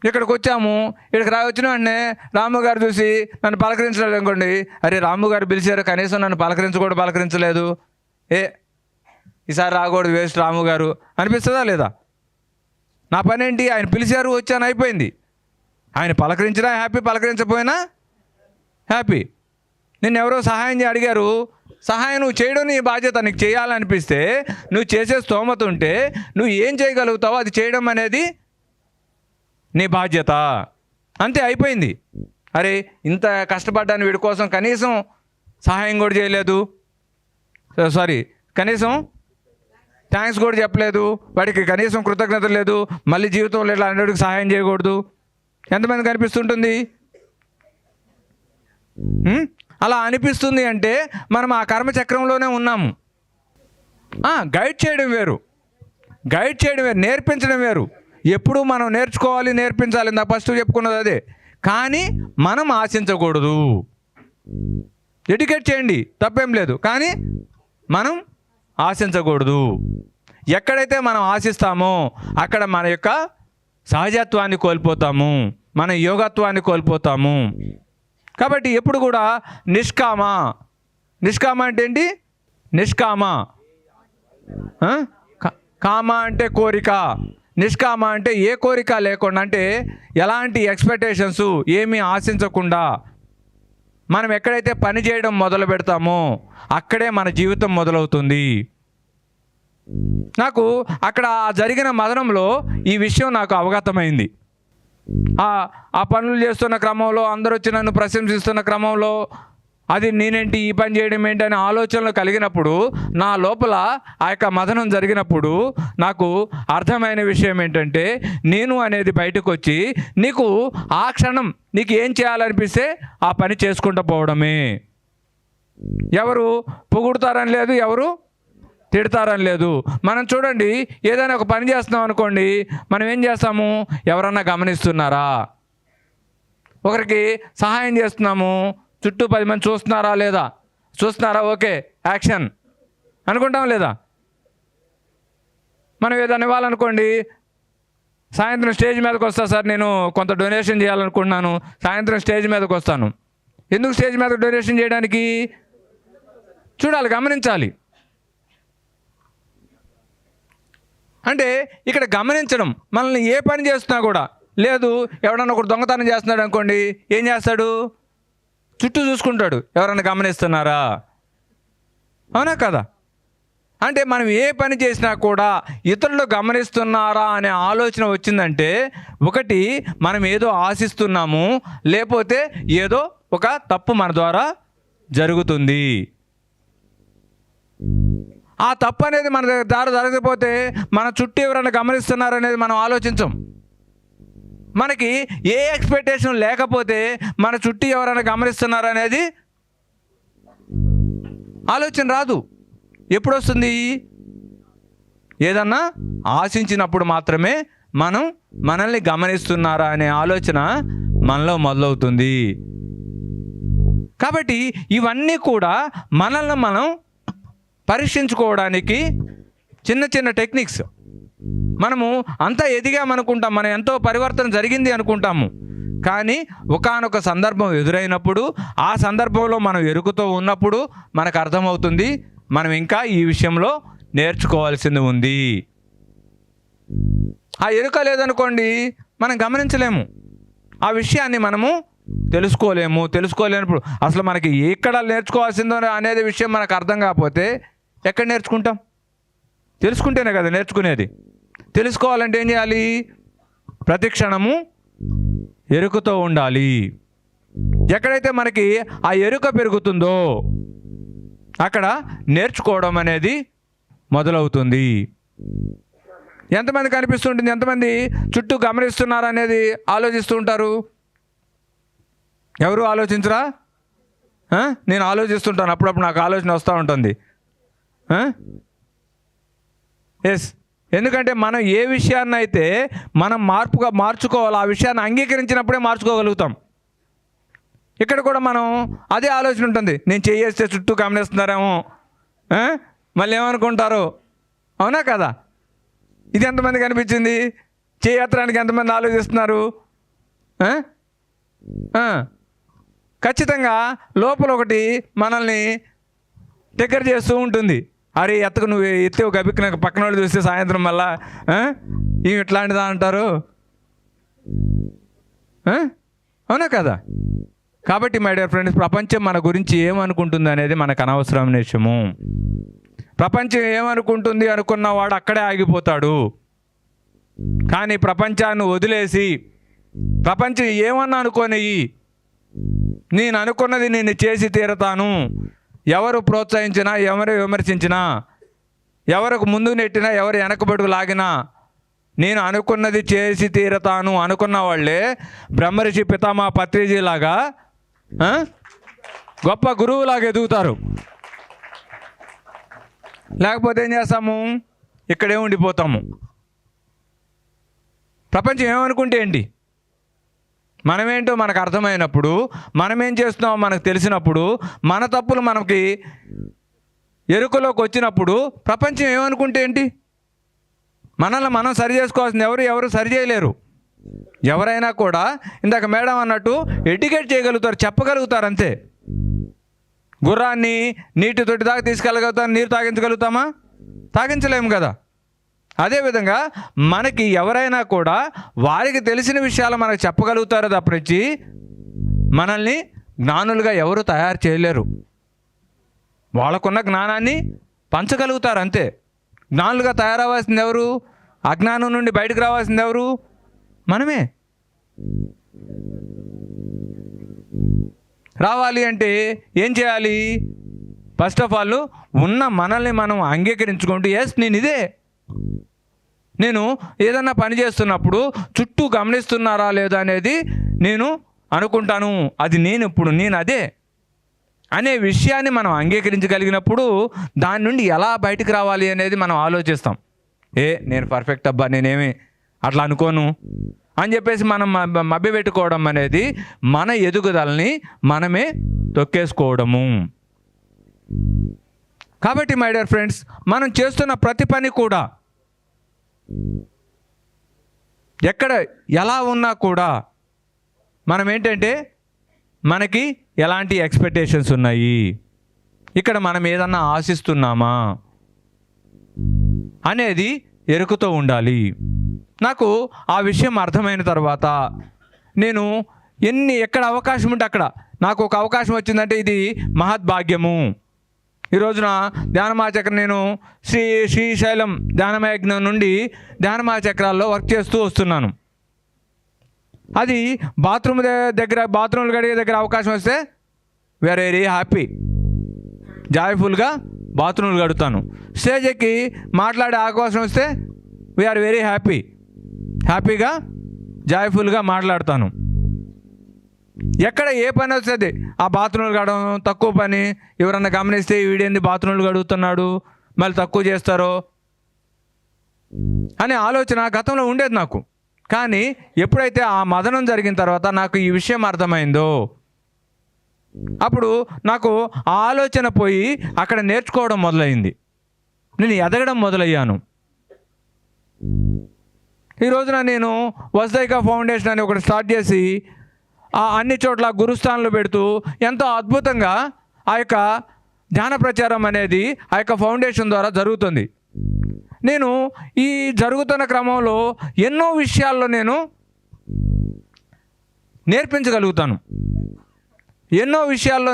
ఇక్కడికి వచ్చాము, ఇక్కడికి వచ్చిన వెంటనే రాము గారు చూసి నన్ను పలకరించలేదు అనుకోండి, అరే రాము గారు పిలిచారు, కనీసం నన్ను పలకరించలేదు, ఈసారి రాకూడదు, వేస్ట్ రాము గారు అనిపిస్తుందా లేదా? నా పని ఏంటి? ఆయన పిలిచారు, వచ్చాను, అయిపోయింది. ఆయన పలకరించినా హ్యాపీ, పలకరించకపోయినా హ్యాపీ. నిన్ను ఎవరో సహాయం అడిగారు, సహాయం నువ్వు చేయడం నీ బాధ్యత. నీకు చేయాలనిపిస్తే, నువ్వు చేసే స్తోమత ఉంటే నువ్వు ఏం చేయగలుగుతావో అది చేయడం అనేది నీ బాధ్యత. అంతే, అయిపోయింది. అరే ఇంత కష్టపడ్డాను వీడి కోసం, కనీసం సహాయం కూడా చేయలేదు, కనీసం థ్యాంక్స్ కూడా చెప్పలేదు, వాడికి కనీసం కృతజ్ఞత లేదు, మళ్ళీ జీవితంలో ఇలా అన్నిటికి సహాయం చేయకూడదు. ఎంతమంది కనిపిస్తుంటుంది? అలా అనిపిస్తుంది అంటే మనం ఆ కర్మచక్రంలోనే ఉన్నాము. గైడ్ చేయడం వేరు, నేర్పించడం వేరు. ఎప్పుడు మనం నేర్చుకోవాలి, నేర్పించాలి. నా ఫస్ట్ చెప్పుకున్నది అదే. కానీ మనం ఆశించకూడదు. ఎడ్యుకేట్ చేయండి, తప్పేం లేదు, కానీ మనం ఆశించకూడదు. ఎక్కడైతే మనం ఆశిస్తామో అక్కడ మన యొక్క సహజత్వాన్ని కోల్పోతాము, మన యోగత్వాన్ని కోల్పోతాము. కాబట్టి ఎప్పుడు కూడా నిష్కామ అంటే ఏంటి? నిష్కామ, కామ అంటే కోరిక, నిష్కామ అంటే ఏ కోరిక లేకుండా, అంటే ఎలాంటి ఎక్స్పెక్టేషన్స్ ఏమీ ఆశించకుండా మనం ఎక్కడైతే పని చేయడం మొదలు పెడతామో అక్కడే మన జీవితం మొదలవుతుంది. నాకు అక్కడ జరిగిన మదనంలో ఈ విషయం నాకు అవగతమైంది. ఆ పనులు చేస్తున్న క్రమంలో అందరూ వచ్చి నన్ను ప్రశంసిస్తున్న క్రమంలో అది నేనేంటి, ఈ పని చేయడం ఏంటి అనే ఆలోచనలు కలిగినప్పుడు, నా లోపల ఆ యొక్క మదనం జరిగినప్పుడు నాకు అర్థమైన విషయం ఏంటంటే, నేను అనేది బయటకు వచ్చి నీకు ఆ క్షణం నీకు ఏం చేయాలనిపిస్తే ఆ పని చేసుకుంటూ పోవడమే. ఎవరు పొగుడుతారని లేదు, ఎవరు తిడతారని లేదు. మనం చూడండి, ఏదైనా ఒక పని చేస్తున్నాం అనుకోండి, మనం ఏం చేస్తాము? ఎవరన్నా గమనిస్తున్నారా? ఒకరికి సహాయం చేస్తున్నాము, చుట్టూ 10 మంది చూస్తున్నారా లేదా? చూస్తున్నారా, ఓకే యాక్షన్ అనుకుంటాం లేదా? మనం ఏదైనా ఇవ్వాలనుకోండి, సాయంత్రం స్టేజ్ మీదకి వస్తా సార్, నేను కొంత డొనేషన్ చేయాలనుకుంటున్నాను, సాయంత్రం స్టేజ్ మీదకి వస్తాను. ఎందుకు స్టేజ్ మీద డొనేషన్ చేయడానికి? చూడాలి, గమనించాలి. అంటే ఇక్కడ గమనించడం. మనల్ని ఏ పని చేస్తున్నా కూడా లేదు, ఎవడన్నా ఒకడు దొంగతనం చేస్తున్నాడు అనుకోండి, ఏం చేస్తాడు? చుట్టూ చూసుకుంటాడు, ఎవరన్నా గమనిస్తున్నారా? అవునా కదా? అంటే మనం ఏ పని చేసినా కూడా ఇతరులు గమనిస్తున్నారా అనే ఆలోచన వచ్చిందంటే, ఒకటి మనం ఏదో ఆశిస్తున్నాము, లేకపోతే ఏదో ఒక తప్పు మన ద్వారా జరుగుతుంది. ఆ తప్పు అనేది మన దారి జరగకపోతే మన చుట్టూ ఎవరైనా గమనిస్తున్నారనేది మనం ఆలోచించం. మనకి ఏ ఎక్స్పెక్టేషన్ లేకపోతే మన చుట్టూ ఎవరైనా గమనిస్తున్నారనేది ఆలోచన రాదు. ఎప్పుడు వస్తుంది? ఏదన్నా ఆశించినప్పుడు మాత్రమే మనల్ని గమనిస్తున్నారా అనే ఆలోచన మనలో మొదలవుతుంది. కాబట్టి ఇవన్నీ కూడా మనల్ని మనం పరీక్షించుకోవడానికి చిన్న చిన్న టెక్నిక్స్. మనము అంతా ఎదిగామనుకుంటాం, మనం ఎంతో పరివర్తన జరిగింది అనుకుంటాము. కానీ ఒకానొక సందర్భం ఎదురైనప్పుడు, ఆ సందర్భంలో మనం ఎరుకుతో ఉన్నప్పుడు మనకు అర్థమవుతుంది మనం ఇంకా ఈ విషయంలో నేర్చుకోవాల్సింది ఉంది. ఆ ఎరుక లేదనుకోండి, మనం గమనించలేము, ఆ విషయాన్ని మనము తెలుసుకోలేనప్పుడు అసలు మనకి ఎక్కడ నేర్చుకోవాల్సిందో అనేది విషయం మనకు అర్థం కాకపోతే ఎక్కడ నేర్చుకుంటాం? తెలుసుకుంటేనే కదా నేర్చుకునేది. తెలుసుకోవాలంటే ఏం చేయాలి? ప్రతి క్షణము ఎరుకతో ఉండాలి. ఎక్కడైతే మనకి ఆ ఎరుక పెరుగుతుందో అక్కడ నేర్చుకోవడం అనేది మొదలవుతుంది. ఎంతమంది కనిపిస్తుంటుంది? ఎంతమంది చుట్టూ గమనిస్తున్నారు అనేది ఆలోచిస్తూ ఉంటారు? ఎవరు ఆలోచించరా? నేను ఆలోచిస్తుంటాను, అప్పుడప్పుడు నాకు ఆలోచన వస్తూ ఉంటుంది. ఎస్, ఎందుకంటే మనం ఏ విషయాన్ని అయితే మనం మార్చుకోవాలి, ఆ విషయాన్ని అంగీకరించినప్పుడే మార్చుకోగలుగుతాం. ఇక్కడ కూడా మనం అదే ఆలోచన ఉంటుంది. నేను చేస్తే చుట్టూ గమనిస్తున్నారేమో, మళ్ళీ ఏమనుకుంటారు? అవునా కదా? ఇది ఎంతమంది కనిపించింది? చేయత్రానికి ఎంతమంది ఆలోచిస్తున్నారు? ఖచ్చితంగా లోపల ఒకటి మనల్ని దగ్గర చేస్తూ ఉంటుంది. అరే ఎత్తకు నువ్వు ఎత్తే గబిక్కి నాకు పక్కన వాళ్ళు చూస్తే సాయంత్రం మళ్ళా ఇట్లాంటిదా అంటారు. అవునా కదా? కాబట్టి మై డియర్ ఫ్రెండ్స్, ప్రపంచం మన గురించి ఏమనుకుంటుంది అనేది మనకు అనవసరమైన విషయము. ప్రపంచం ఏమనుకుంటుంది అనుకున్నవాడు అక్కడే ఆగిపోతాడు. కానీ ప్రపంచాన్ని వదిలేసి ప్రపంచం ఏమన్నా అనుకోని, నేను అనుకున్నది నేను చేసి తీరతాను, ఎవరు ప్రోత్సహించినా, ఎవరు విమర్శించినా, ఎవరికి ముందు నెట్టినా, ఎవరు వెనకబడుకు లాగినా నేను అనుకున్నది చేసి తీరతాను అనుకున్న వాళ్ళే బ్రహ్మర్షి పితామహ పత్రిజీలాగా గొప్ప గురువులాగా ఎదుగుతారు. లేకపోతే ఏం చేస్తాము? ఇక్కడే ఉండిపోతాము. ప్రపంచం ఏమనుకుంటే ఏంటి? మనమేంటో మనకు అర్థమైనప్పుడు, మనమేం చేస్తున్నామో మనకు తెలిసినప్పుడు, మన తప్పులు మనకి ఎరుకలోకి వచ్చినప్పుడు ప్రపంచం ఏమనుకుంటే ఏంటి? మనల్ని మనం సరి చేసుకోవాల్సింది ఎవరు సరి చేయలేరు. ఎవరైనా కూడా ఇందాక మేడం అన్నట్టు ఎడ్యుకేట్ చేయగలుగుతారు, చెప్పగలుగుతారు అంతే. గుర్రాన్ని నీటి తొట్టి దాకా తీసుకెళ్ళగలుగుతాం, నీరు తాగించగలుగుతామా? తాగించలేము కదా. అదేవిధంగా మనకి ఎవరైనా కూడా వారికి తెలిసిన విషయాలు మనకు చెప్పగలుగుతారో తప్పనిచ్చి మనల్ని జ్ఞానులుగా ఎవరు తయారు చేయలేరు. వాళ్ళకున్న జ్ఞానాన్ని పంచగలుగుతారు అంతే. జ్ఞానులుగా తయారవ్వాల్సింది ఎవరు? అజ్ఞానం నుండి బయటకు రావాల్సింది ఎవరు? మనమే. రావాలి అంటే ఏం చేయాలి? ఫస్ట్ ఆఫ్ ఆల్ ఉన్న మనల్ని మనం అంగీకరించుకుంటూ, ఎస్ నేను ఏదన్నా పని చేస్తున్నప్పుడు చుట్టూ గమనిస్తున్నారా లేదా అనేది నేను అనుకుంటాను, అది నేను అదే అనే విషయాన్ని మనం అంగీకరించగలిగినప్పుడు దాని నుండి ఎలా బయటకు రావాలి అనేది మనం ఆలోచిస్తాం. నేను పర్ఫెక్ట్ అబ్బా, నేనేమి అట్లా అనుకోను అని చెప్పేసి మనం మభ్యపెట్టుకోవడం అనేది మన ఎదుగుదలని మనమే తొక్కేసుకోవడము. కాబట్టి మై డియర్ ఫ్రెండ్స్, మనం చేస్తున్న ప్రతి పని కూడా ఎక్కడ ఎలా ఉన్నా కూడా మనం ఏంటంటే మనకి ఎలాంటి ఎక్స్పెక్టేషన్స్ ఉన్నాయి, ఇక్కడ మనం ఏదన్నా ఆశిస్తున్నామా అనేది ఎరుకుతో ఉండాలి. నాకు ఆ విషయం అర్థమైన తర్వాత నేను ఎక్కడ అవకాశం ఉంటే అక్కడ, నాకు ఒక అవకాశం వచ్చిందంటే ఇది మహద్భాగ్యము. ఈ రోజున ధ్యానమహాచక్రం నేను శ్రీశైలం ధ్యానమయజ్ఞం నుండి ధ్యానమహాచక్రాల్లో వర్క్ చేస్తూ వస్తున్నాను. అది బాత్రూమ్లు గడిగే దగ్గర అవకాశం వస్తే వీఆర్ వెరీ హ్యాపీ, జాయ్ఫుల్గా బాత్రూమ్లు కడుగుతాను. స్టేజ్ ఎక్కి మాట్లాడే అవకాశం వస్తే వీఆర్ వెరీ హ్యాపీగా జాయ్ఫుల్గా మాట్లాడతాను. ఎక్కడ ఏ పని వస్తుంది ఆ బాత్రూమ్లు కడగడం తక్కువ పని, ఎవరన్నా గమనిస్తే వీడేంది బాత్రూమ్లు కడుగుతున్నాడు మళ్ళీ తక్కువ చేస్తారో అనే ఆలోచన గతంలో ఉండేది నాకు. కానీ ఎప్పుడైతే ఆ మదనం జరిగిన తర్వాత నాకు ఈ విషయం అర్థమైందో అప్పుడు నాకు ఆ ఆలోచన పోయి అక్కడ నేర్చుకోవడం మొదలైంది, నేను ఎదగడం మొదలయ్యాను. ఈ రోజున నేను వసుదైక ఫౌండేషన్ అని ఒకటి స్టార్ట్ చేసి అన్ని చోట్ల గురుస్థానాలు పెడుతూ ఎంతో అద్భుతంగా ఆ యొక్క ధ్యాన ప్రచారం అనేది ఆ యొక్క ఫౌండేషన్ ద్వారా జరుగుతుంది. నేను ఈ జరుగుతున్న క్రమంలో ఎన్నో విషయాల్లో నేను నేర్పించగలుగుతాను, ఎన్నో విషయాల్లో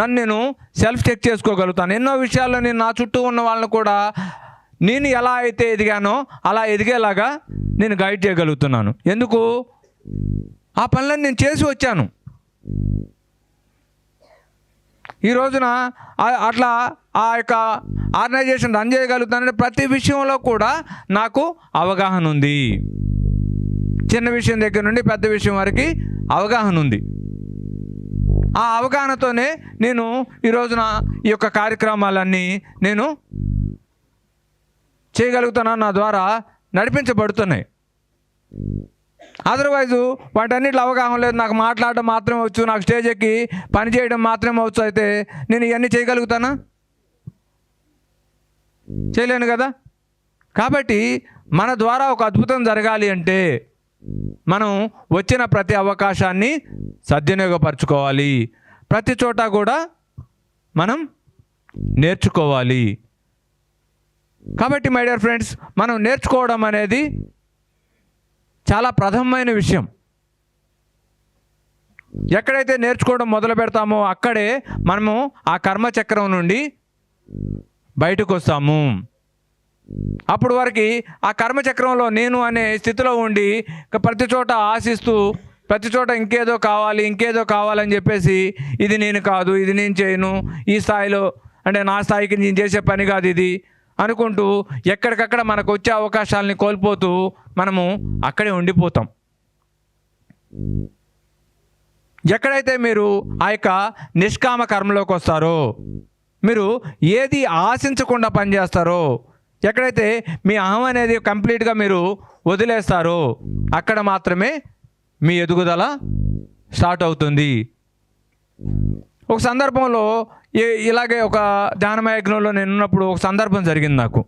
నన్ను సెల్ఫ్ చెక్ చేసుకోగలుగుతాను, ఎన్నో విషయాల్లో నేను నా చుట్టూ ఉన్న వాళ్ళని కూడా నేను ఎలా అయితే ఎదిగానో అలా ఎదిగేలాగా నేను గైడ్ చేయగలుగుతున్నాను. ఎందుకు? ఆ పనులను నేను చేసి వచ్చాను. ఈ రోజున అట్లా ఆ యొక్క ఆర్గనైజేషన్ రన్ చేయగలుగుతానంటే ప్రతి విషయంలో కూడా నాకు అవగాహన ఉంది. చిన్న విషయం దగ్గర నుండి పెద్ద విషయం వరకు అవగాహన ఉంది. ఆ అవగాహనతోనే నేను ఈ రోజున ఈ యొక్క కార్యక్రమాలన్నీ నేను చేయగలుగుతున్నాను, నా ద్వారా నడిపించబడుతున్నాయి. అదర్వైజు వాటన్నిటిలో అవగాహన లేదు, నాకు మాట్లాడడం మాత్రమే వచ్చు, నాకు స్టేజ్ ఎక్కి పని చేయడం మాత్రమే వచ్చు, అయితే నేను ఇవన్నీ చేయగలుగుతానా? చేయలేను కదా. కాబట్టి మన ద్వారా ఒక అద్భుతం జరగాలి అంటే మనం వచ్చిన ప్రతి అవకాశాన్ని సద్వినియోగపరచుకోవాలి, ప్రతి చోట కూడా మనం నేర్చుకోవాలి. కాబట్టి మై డియర్ ఫ్రెండ్స్, మనం నేర్చుకోవడం అనేది చాలా ప్రథమమైన విషయం. ఎక్కడైతే నేర్చుకోవడం మొదలు పెడతామో అక్కడే మనము ఆ కర్మచక్రం నుండి బయటకు వస్తాము. అప్పుడు వరకు ఆ కర్మచక్రంలో నేను అనే స్థితిలో ఉండి ప్రతి చోట ఆశిస్తూ, ప్రతి చోట ఇంకేదో కావాలని చెప్పేసి ఇది నేను కాదు, ఇది నేను చేయను, ఈ స్థాయిలో అంటే నా స్థాయికి నేను చేసే పని కాదు ఇది అనుకుంటూ ఎక్కడికక్కడ మనకు వచ్చే అవకాశాలని కోల్పోతూ మనము అక్కడే ఉండిపోతాం. ఎక్కడైతే మీరు ఆ యొక్క నిష్కామ కర్మలోకి వస్తారో, మీరు ఏది ఆశించకుండా పనిచేస్తారో, ఎక్కడైతే మీ అహం అనేది కంప్లీట్గా మీరు వదిలేస్తారో అక్కడ మాత్రమే మీ ఎదుగుదల స్టార్ట్ అవుతుంది. ఒక సందర్భంలో ఇలాగే ఒక ధ్యానమయజ్ఞంలో నేను ఉన్నప్పుడు ఒక సందర్భం జరిగింది. నాకు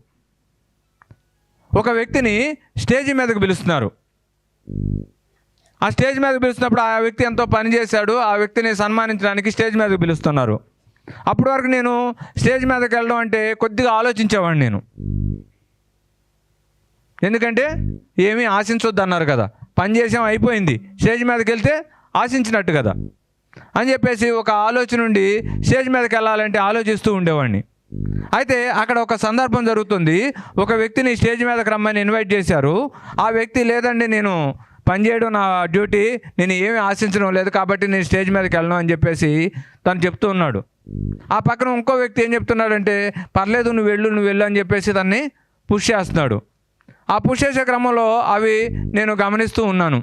ఒక వ్యక్తిని స్టేజ్ మీదకు పిలుస్తున్నారు. ఆ స్టేజ్ మీదకు పిలుస్తున్నప్పుడు ఆ వ్యక్తి ఎంతో పని చేశాడు, ఆ వ్యక్తిని సన్మానించడానికి స్టేజ్ మీదకు పిలుస్తున్నారు. అప్పటి వరకు నేను స్టేజ్ మీదకి వెళ్ళడం అంటే కొద్దిగా ఆలోచించేవాడిని నేను. ఎందుకంటే ఏమీ ఆశించొద్దు అన్నారు కదా, పని చేసాం అయిపోయింది, స్టేజ్ మీదకి వెళ్తే ఆశించినట్టు కదా అని చెప్పేసి ఒక ఆలోచన నుండి స్టేజ్ మీదకి వెళ్ళాలంటే ఆలోచిస్తూ ఉండేవాడిని. అయితే అక్కడ ఒక సందర్భం జరుగుతుంది. ఒక వ్యక్తిని స్టేజ్ మీదకి రమ్మని ఇన్వైట్ చేశారు. ఆ వ్యక్తి లేదండి, నేను పనిచేయడం నా డ్యూటీ, నేను ఏమీ ఆశించడం లేదు కాబట్టి నేను స్టేజ్ మీదకి వెళ్ళను అని చెప్పేసి తను చెప్తూ ఉన్నాడు. ఆ పక్కన ఇంకో వ్యక్తి ఏం చెప్తున్నాడంటే, పర్లేదు నువ్వు వెళ్ళు అని చెప్పేసి తన్ని పుష్ చేస్తున్నాడు. ఆ పుష్ చేసే క్రమంలో అవి నేను గమనిస్తూ ఉన్నాను.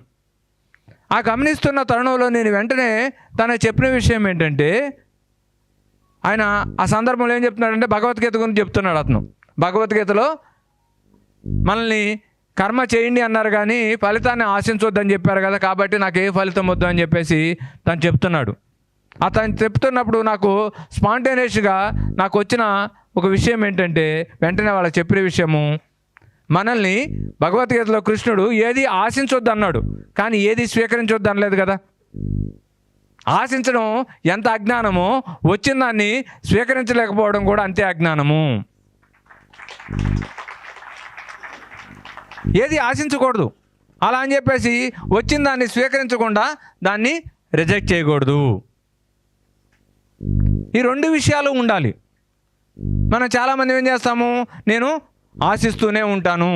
ఆ గమనిస్తున్న తరుణంలో నేను వెంటనే తను చెప్పిన విషయం ఏంటంటే, ఆయన ఆ సందర్భంలో ఏం చెప్తున్నాడంటే భగవద్గీత గురించి చెప్తున్నాడు. అతను భగవద్గీతలో మనల్ని కర్మ చేయండి అన్నారు కానీ ఫలితాన్ని ఆశించొద్దని చెప్పారు కదా, కాబట్టి నాకు ఏ ఫలితం వద్దు అని చెప్పేసి తను చెప్తున్నాడు. అతను చెప్తున్నప్పుడు నాకు స్పాంటేనియస్గా నాకు వచ్చిన ఒక విషయం ఏంటంటే, వెంటనే వాళ్ళకి చెప్పిన విషయము, మనల్ని భగవద్గీతలో కృష్ణుడు ఏది ఆశించొద్దు అన్నాడు కానీ ఏది స్వీకరించొద్దు అనలేదు కదా. ఆశించడం ఎంత అజ్ఞానమో, వచ్చిన దాన్ని స్వీకరించలేకపోవడం కూడా అంతే అజ్ఞానము. ఏది ఆశించకూడదు, అలా అని చెప్పేసి వచ్చిన దాన్ని స్వీకరించకుండా దాన్ని రిజెక్ట్ చేయకూడదు. ఈ రెండు విషయాలు ఉండాలి. మనం చాలామంది ఏం చేస్తాము, నేను ఆశిస్తూనే ఉంటాను.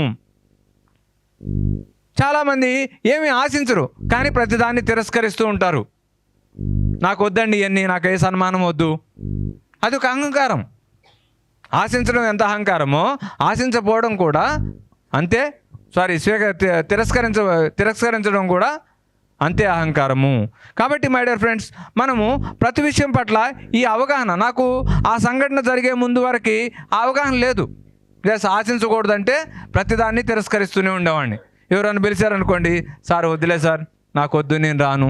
చాలామంది ఏమీ ఆశించరు కానీ ప్రతిదాన్ని తిరస్కరిస్తూ ఉంటారు. నాకు వద్దండి ఇవన్నీ, నాకు ఏ సన్మానం వద్దు, అది ఒక అహంకారం. ఆశించడం ఎంత ఆశించకపోవడం కూడా అంతే. తిరస్కరించడం కూడా అంతే అహంకారము. కాబట్టి మై డియర్ ఫ్రెండ్స్, మనము ప్రతి విషయం పట్ల ఈ అవగాహన, నాకు ఆ సంఘటన జరిగే ముందు వరకు ఆ అవగాహన లేదు. ప్లస్ ఆశించకూడదంటే ప్రతిదాన్ని తిరస్కరిస్తూనే ఉండేవాడిని. ఎవరైనా పిలిచారనుకోండి, సార్ వద్దులే సార్, నాకు వద్దు, నేను రాను.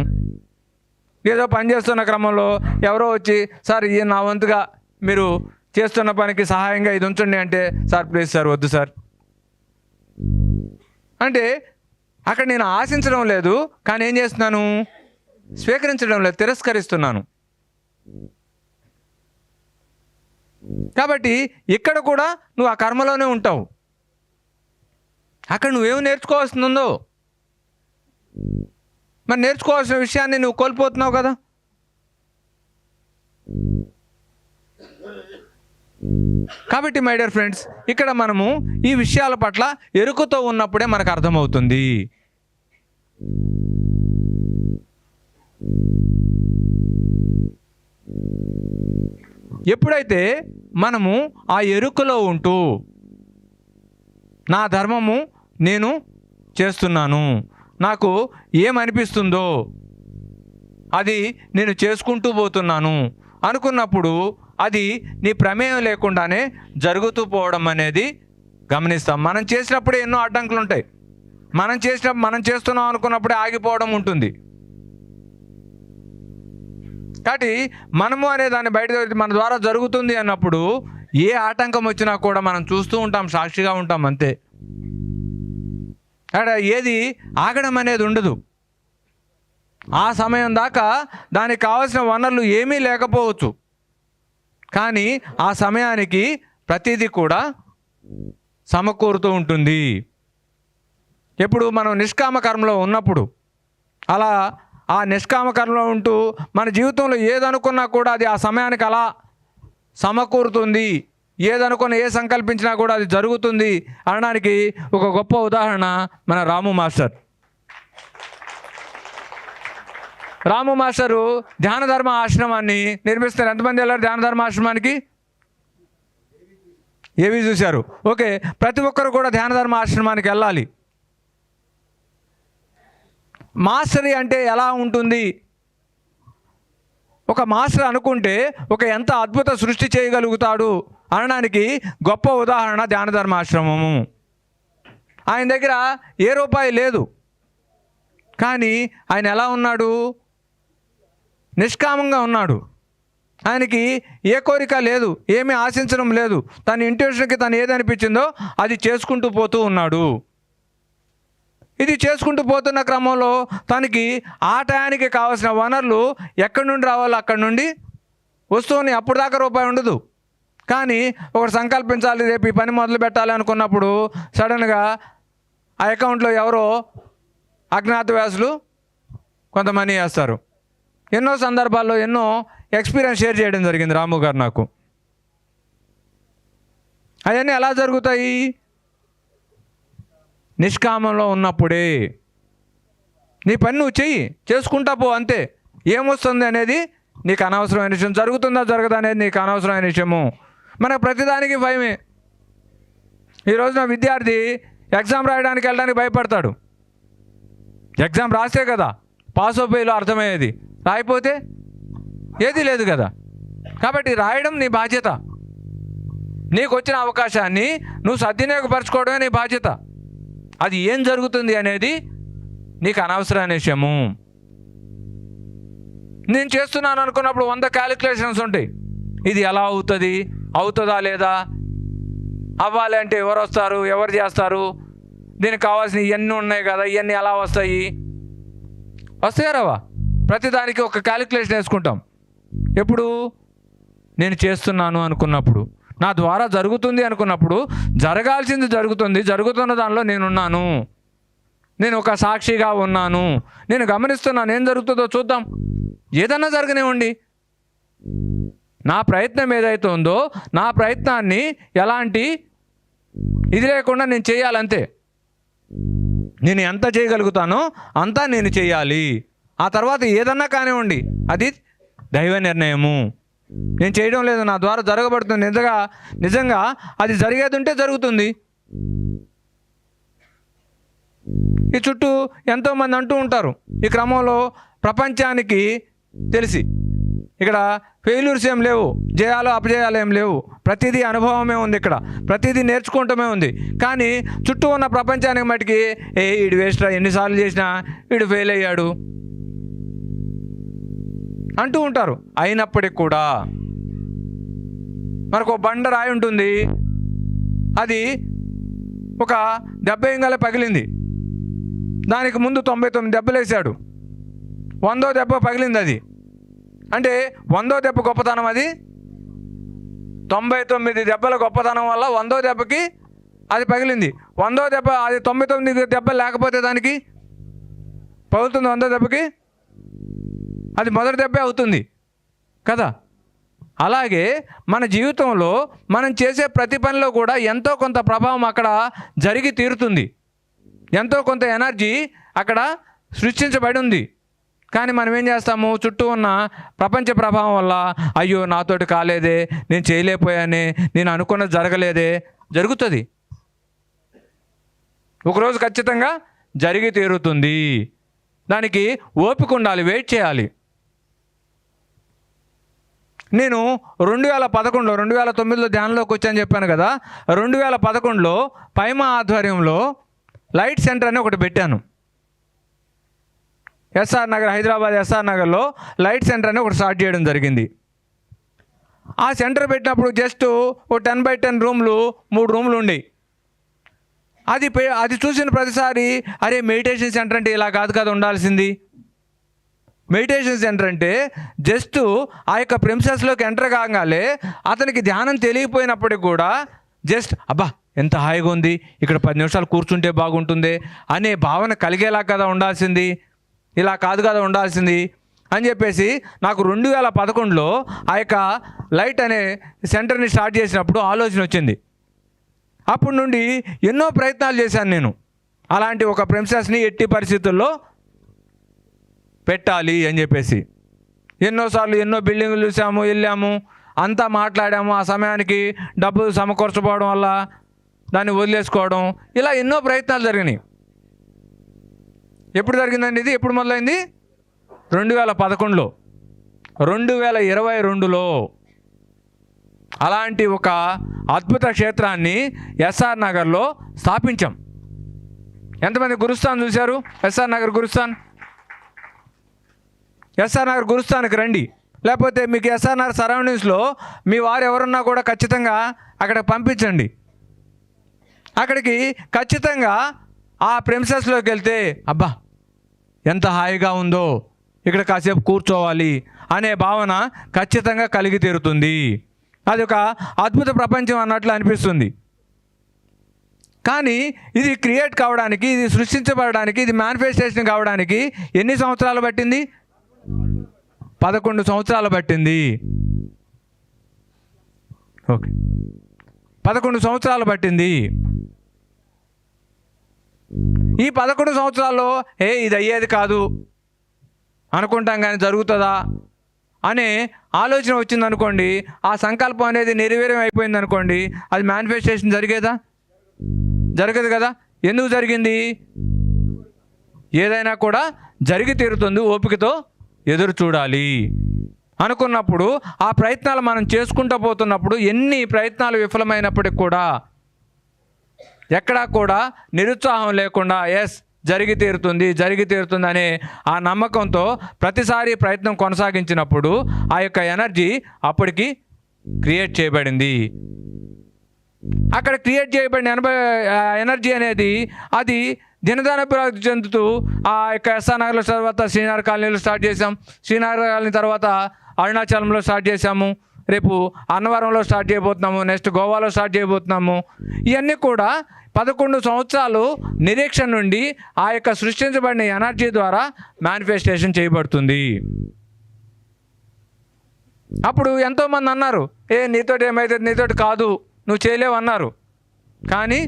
ఏదో పని చేస్తున్న క్రమంలో ఎవరో వచ్చి, సార్ ఈ నా వంతుగా మీరు చేస్తున్న పనికి సహాయంగా ఇది ఉంచండి అంటే, సార్ ప్లీజ్ సార్, వద్దు సార్ అంటే అక్కడ నేను ఆశించడం లేదు, కానీ ఏం చేస్తున్నాను? స్వీకరించడం లేదు, తిరస్కరిస్తున్నాను. కాబట్టి ఇక్కడ కూడా నువ్వు ఆ కర్మలోనే ఉంటావు. అక్కడ నువ్వేమి నేర్చుకోవాల్సిందో, మరి నేర్చుకోవాల్సిన విషయాన్ని నువ్వు కోల్పోతున్నావు కదా. కాబట్టి మై డియర్ ఫ్రెండ్స్, ఇక్కడ మనము ఈ విషయాల పట్ల ఎరుకతో ఉన్నప్పుడే మనకు అర్థమవుతుంది. ఎప్పుడైతే మనము ఆ ఎరుకలో ఉంటూ నా ధర్మము నేను చేస్తున్నాను, నాకు ఏమనిపిస్తుందో అది నేను చేసుకుంటూ పోతున్నాను అనుకున్నప్పుడు అది నీ ప్రమేయం లేకుండానే జరుగుతూ పోవడం అనేది గమనిస్తాం. మనం చేసినప్పుడే ఎన్నో అడ్డంకులు ఉంటాయి. మనం చేస్తున్నాం అనుకున్నప్పుడే ఆగిపోవడం ఉంటుంది. కాబట్టి మనము అనే దాన్ని బయట మన ద్వారా జరుగుతుంది అన్నప్పుడు ఏ ఆటంకం వచ్చినా కూడా మనం చూస్తూ ఉంటాం, సాక్షిగా ఉంటాం, అంతే. అక్కడ ఏది ఆగడం అనేది ఉండదు. ఆ సమయం దాకా దానికి కావాల్సిన వనరులు ఏమీ లేకపోవచ్చు, కానీ ఆ సమయానికి ప్రతిదీ కూడా సమకూరుతూ ఉంటుంది. ఎప్పుడు మనం నిష్కామ కర్మలో ఉన్నప్పుడు, అలా ఆ నిష్కామ కర్మలో ఉంటూ మన జీవితంలో ఏదనుకున్నా కూడా అది ఆ సమయానికి అలా సమకూరుతుంది. ఏదనుకున్న, ఏ సంకల్పించినా కూడా అది జరుగుతుంది అనడానికి ఒక గొప్ప ఉదాహరణ మన రాము మాస్టర్. రాము మాస్టరు ధ్యాన ధర్మ ఆశ్రమాన్ని నిర్మిస్తారు. ఎంతమంది వెళ్ళారు ధ్యాన ధర్మ ఆశ్రమానికి? ఏవి చూశారు? ఓకే, ప్రతి ఒక్కరు కూడా ధ్యాన ధర్మ ఆశ్రమానికి వెళ్ళాలి. మాస్టరీ అంటే ఎలా ఉంటుంది? ఒక మాస్టర్ అనుకుంటే ఒక ఎంత అద్భుత సృష్టి చేయగలుగుతాడు అనడానికి గొప్ప ఉదాహరణ ధ్యాన ధర్మ ఆశ్రమము. ఆయన దగ్గర ఏ రూపాయి లేదు, కానీ ఆయన ఎలా ఉన్నాడు? నిష్కామంగా ఉన్నాడు. ఆయనకి ఏ కోరిక లేదు, ఏమీ ఆశించడం లేదు. తన ఇంట్యూషన్కి తను ఏదనిపించిందో అది చేసుకుంటూ పోతూ ఉన్నాడు. ఇది చేసుకుంటూ పోతున్న క్రమంలో తనకి ఆ టయానికి కావాల్సిన వనరులు ఎక్కడి నుండి రావాలో అక్కడి నుండి వస్తువుని, అప్పుడు దాకా రూపాయి ఉండదు. కానీ ఒకటి సంకల్పించాలి, రేపు ఈ పని మొదలు పెట్టాలి అనుకున్నప్పుడు సడన్గా ఆ అకౌంట్లో ఎవరో అజ్ఞాతవాసులు కొంత మనీ వేస్తారు. ఎన్నో సందర్భాల్లో ఎన్నో ఎక్స్పీరియన్స్ షేర్ చేయడం జరిగింది రాము గారు నాకు. అవన్నీ ఎలా జరుగుతాయి? నిష్కామంలో ఉన్నప్పుడే. నీ పని నువ్వు చెయ్యి, చేసుకుంటా పో, అంతే. ఏమొస్తుంది అనేది నీకు అనవసరమైన విషయం. జరుగుతుందా జరగదా అనేది నీకు అనవసరమైన విషయము. మనకు ప్రతిదానికి భయమే. ఈ రోజున విద్యార్థి ఎగ్జామ్ రాయడానికి వెళ్ళడానికి భయపడతాడు. ఎగ్జామ్ రాస్తే కదా పాస్ అయిపోయేలో అర్థమయ్యేది, రాయిపోతే ఏది లేదు కదా. కాబట్టి రాయడం నీ బాధ్యత. నీకు వచ్చిన అవకాశాన్ని నువ్వు సద్వినియోగపరచుకోవడమే నీ బాధ్యత. అది ఏం జరుగుతుంది అనేది నీకు అనవసరమైన విషయము. నేను చేస్తున్నాను అనుకున్నప్పుడు 100 క్యాలిక్యులేషన్స్ ఉంటాయి. ఇది ఎలా అవుతుంది, అవుతుందా లేదా, అవ్వాలి అంటే ఎవరు వస్తారు, ఎవరు చేస్తారు, దీనికి కావాల్సిన ఇవన్నీ ఉన్నాయి కదా, ఇవన్నీ ఎలా వస్తాయి? వస్తాయా రావా? ప్రతిదానికి ఒక క్యాలిక్యులేషన్ వేసుకుంటాం. ఎప్పుడు? నేను చేస్తున్నాను అనుకున్నప్పుడు, నా ద్వారా జరుగుతుంది అనుకున్నప్పుడు, జరగాల్సింది జరుగుతుంది, జరుగుతున్న దానిలో నేనున్నాను, నేను ఒక సాక్షిగా ఉన్నాను, నేను గమనిస్తున్నాను, ఏం జరుగుతుందో చూద్దాం, ఏదన్నా జరగనివ్వండి. నా ప్రయత్నం ఏదైతే ఉందో నా ప్రయత్నాన్ని ఎలాంటి ఇది లేకుండా నేను చేయాలంతే. నేను ఎంత చేయగలుగుతానో అంతా నేను చేయాలి. ఆ తర్వాత ఏదన్నా కానివ్వండి, అది దైవ నిర్ణయము. నేను చేయడం లేదు, నా ద్వారా జరగబడుతుంది. నిజంగా అది జరిగేది ఉంటే జరుగుతుంది. ఈ చుట్టూ ఎంతోమంది అంటూ ఉంటారు. ఈ క్రమంలో ప్రపంచానికి తెలిసి ఇక్కడ ఫెయిల్యూర్స్ ఏం లేవు, జయాలు అపజయాలు ఏం లేవు, ప్రతిదీ అనుభవమే ఉంది, ఇక్కడ ప్రతిదీ నేర్చుకుంటమే ఉంది. కానీ చుట్టూ ఉన్న ప్రపంచానికి మటుకి వీడు వేస్ట్, ఎన్నిసార్లు చేసినా వీడు ఫెయిల్ అయ్యాడు అంటూ ఉంటారు. అయినప్పటికి కూడా మనకు బండ రాయి ఉంటుంది, అది ఒక 70 ఇంగాలే పగిలింది, దానికి ముందు 99 దెబ్బలు వేసాడు, 100వ దెబ్బ పగిలింది. అది అంటే 100వ దెబ్బ గొప్పతనం, అది 99 దెబ్బల గొప్పతనం వల్ల 100వ దెబ్బకి అది పగిలింది. 100వ దెబ్బ, అది 99 దెబ్బలు లేకపోతే దానికి పగులుతుంది. 100వ దెబ్బకి అది మొదటి దెబ్బే అవుతుంది కదా. అలాగే మన జీవితంలో మనం చేసే ప్రతి పనిలో కూడా ఎంతో కొంత ప్రభావం అక్కడ జరిగి తీరుతుంది, ఎంతో కొంత ఎనర్జీ అక్కడ సృష్టించబడి ఉంది. కానీ మనం ఏం చేస్తాము, చుట్టూ ఉన్న ప్రపంచ ప్రభావం వల్ల అయ్యో నాతోటి కాలేదే, నేను చేయలేకపోయానే, నేను అనుకున్నది జరగలేదే. జరుగుతుంది, ఒకరోజు ఖచ్చితంగా జరిగి తీరుతుంది. దానికి ఓపిక ఉండాలి, వెయిట్ చేయాలి. నేను 2011లో 2009లో ధ్యానంలోకి వచ్చాను చెప్పాను కదా. 2011లో పైమా ఆధ్వర్యంలో లైట్ సెంటర్ అని ఒకటి పెట్టాను. ఎస్ఆర్ నగర్, హైదరాబాద్ ఎస్ఆర్ నగర్లో లైట్ సెంటర్ అని ఒకటి స్టార్ట్ చేయడం జరిగింది. ఆ సెంటర్ పెట్టినప్పుడు జస్ట్ ఓ 10x10 రూమ్లు, 3 రూమ్లు ఉండేవి. అది చూసిన ప్రతిసారి అరే మెడిటేషన్ సెంటర్ అంటే ఇలా కాదు కదా ఉండాల్సింది. మెడిటేషన్ సెంటర్ అంటే జస్ట్ ఆ యొక్క ప్రిన్సెస్లోకి ఎంటర్ కాగానే అతనికి ధ్యానం తెలియపోయినప్పటికి కూడా జస్ట్ అబ్బా ఎంత హాయిగా ఉంది, ఇక్కడ 10 నిమిషాలు కూర్చుంటే బాగుంటుంది అనే భావన కలిగేలా కదా ఉండాల్సింది, ఇలా కాదు కదా ఉండాల్సింది అని చెప్పేసి నాకు 2011లో ఆ యొక్క లైట్ అనే సెంటర్ని స్టార్ట్ చేసినప్పుడు ఆలోచన వచ్చింది. అప్పటి నుండి ఎన్నో ప్రయత్నాలు చేశాను నేను, అలాంటి ఒక ప్రిన్సెస్ని ఎట్టి పరిస్థితుల్లో పెట్టాలి అని చెప్పేసి. ఎన్నోసార్లు ఎన్నో బిల్డింగులు చూసాము, వెళ్ళాము, అంతా మాట్లాడాము. ఆ సమయానికి డబ్బు సమకూర్చబోవడం వల్ల దాన్ని వదిలేసుకోవడం, ఇలా ఎన్నో ప్రయత్నాలు జరిగినాయి. ఎప్పుడు జరిగిందండి ఇది? ఎప్పుడు మొదలైంది? 2011లో. 2022లో అలాంటి ఒక అద్భుత క్షేత్రాన్ని ఎస్ఆర్ నగర్లో స్థాపించాం. ఎంతమంది గురుస్థాన్ చూశారు? ఎస్ఆర్ నగర్ గురుస్థాన్. ఎస్ఆర్ నగర్ గురుస్థాన్కి రండి, లేకపోతే మీకు ఎస్ఆర్ నగర్ సరౌండింగ్స్లో మీ వారు ఎవరున్నా కూడా ఖచ్చితంగా అక్కడికి పంపించండి. అక్కడికి ఖచ్చితంగా ఆ ప్రెమిసెస్లోకి వెళ్తే అబ్బా ఎంత హాయిగా ఉందో, ఇక్కడ కాసేపు కూర్చోవాలి అనే భావన ఖచ్చితంగా కలిగి తీరుతుంది. అది ఒక అద్భుత ప్రపంచం అన్నట్లు అనిపిస్తుంది. కానీ ఇది క్రియేట్ కావడానికి, ఇది సృష్టించబడడానికి, ఇది మేనిఫెస్టేషన్ కావడానికి ఎన్ని సంవత్సరాలు పట్టింది? 11 సంవత్సరాలు పట్టింది. ఓకే, 11 సంవత్సరాలు పట్టింది. ఈ 11 సంవత్సరాల్లో ఇది అయ్యేది కాదు అనుకుంటాం, కానీ జరుగుతుందా అనే ఆలోచన వచ్చింది అనుకోండి, ఆ సంకల్పం అనేది నెరవేరం అయిపోయింది అనుకోండి, అది మేనిఫెస్టేషన్ జరిగేదా? జరగదు కదా. ఎందుకు జరిగింది? ఏదైనా కూడా జరిగి తీరుతుంది, ఓపికతో ఎదురు చూడాలి అనుకున్నప్పుడు, ఆ ప్రయత్నాలు మనం చేసుకుంటూ పోతున్నప్పుడు ఎన్ని ప్రయత్నాలు విఫలమైనప్పటికి కూడా ఎక్కడా కూడా నిరుత్సాహం లేకుండా జరిగి తీరుతుంది అనే ఆ నమ్మకంతో ప్రతిసారి ప్రయత్నం కొనసాగించినప్పుడు ఆ యొక్క ఎనర్జీ అప్పటికి క్రియేట్ చేయబడింది. అక్కడ క్రియేట్ చేయబడిన ఎనర్జీ అనేది అది దినదానభివృద్ధి చెందుతూ ఆ యొక్క ఎస్ఆర్ నగర్లో తర్వాత శ్రీనగర్ కాలనీలో స్టార్ట్ చేసాం. శ్రీనగర్ కాలనీ తర్వాత అరుణాచలంలో స్టార్ట్ చేసాము. రేపు అన్నవరంలో స్టార్ట్ చేయబోతున్నాము. నెక్స్ట్ గోవాలో స్టార్ట్ చేయబోతున్నాము. ఇవన్నీ కూడా 11 సంవత్సరాలు నిరీక్షణ నుండి ఆ యొక్క సృష్టించబడిన ఎనర్జీ ద్వారా మేనిఫెస్టేషన్ చేయబడుతుంది. అప్పుడు ఎంతోమంది అన్నారు, నీతోటి ఏమైతుంది, నీతోటి కాదు, నువ్వు చేయలేవు అన్నారు. కానీ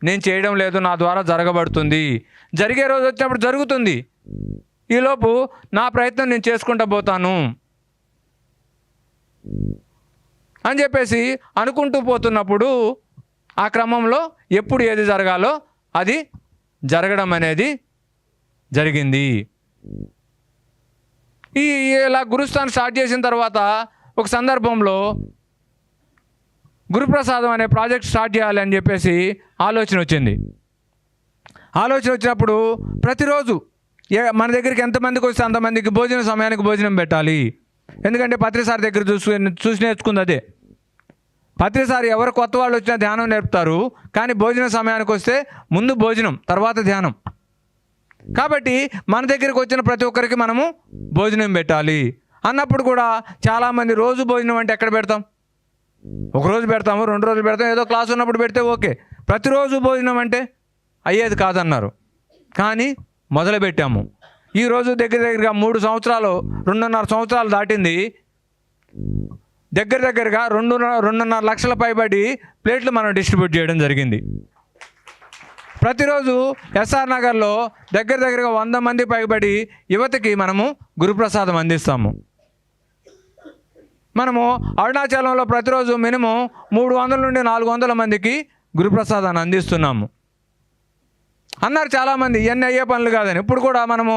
నేను చేయడం లేదు, నా ద్వారా జరగబడుతుంది. జరిగే రోజు వచ్చినప్పుడు జరుగుతుంది. ఈలోపు నా ప్రయత్నం నేను చేసుకుంటూ పోతాను. అని చెప్పేసి అనుకుంటూ పోతున్నప్పుడు ఆ క్రమంలో ఎప్పుడు ఏది జరగాలో అది జరగడం అనేది జరిగింది. ఇలా గురుస్థానం స్టార్ట్ చేసిన తర్వాత ఒక సందర్భంలో గురుప్రసాదం అనే ప్రాజెక్ట్ స్టార్ట్ చేయాలి అని చెప్పేసి ఆలోచన వచ్చినప్పుడు ప్రతిరోజు మన దగ్గరికి ఎంతమందికి వస్తే అంతమందికి భోజన సమయానికి భోజనం పెట్టాలి. ఎందుకంటే పత్రిసారి దగ్గర చూసి నేర్చుకుంది అదే. పత్రిసారి ఎవరు కొత్త వాళ్ళు వచ్చినా ధ్యానం నేర్పుతారు, కానీ భోజన సమయానికి వస్తే ముందు భోజనం తర్వాత ధ్యానం. కాబట్టి మన దగ్గరికి వచ్చిన ప్రతి ఒక్కరికి మనము భోజనం పెట్టాలి అన్నప్పుడు కూడా చాలామంది రోజు భోజనం అంటే ఎక్కడ పెడతాం? ఒకరోజు పెడతాము, 2 రోజులు పెడతాం, ఏదో క్లాస్ ఉన్నప్పుడు పెడితే ఓకే. ప్రతిరోజు భోజనం అంటే అయ్యేది కాదన్నారు. కానీ మొదలుపెట్టాము. ఈరోజు దగ్గరగా 2.5 సంవత్సరాలు దాటింది. దగ్గరగా 2.5 లక్షల పైబడి ప్లేట్లు మనం డిస్ట్రిబ్యూట్ చేయడం జరిగింది. ప్రతిరోజు ఎస్ఆర్ నగర్లో దగ్గరగా 100 మంది పైబడి యువతకి మనము గురుప్రసాదం అందిస్తాము. మనము అరుణాచలంలో ప్రతిరోజు మినిమం 300 నుండి 400 మందికి గురుప్రసాదాన్ని అందిస్తున్నాము. అన్నారు చాలామంది ఇవన్నీ అయ్యే పనులు కాదని. ఇప్పుడు కూడా మనము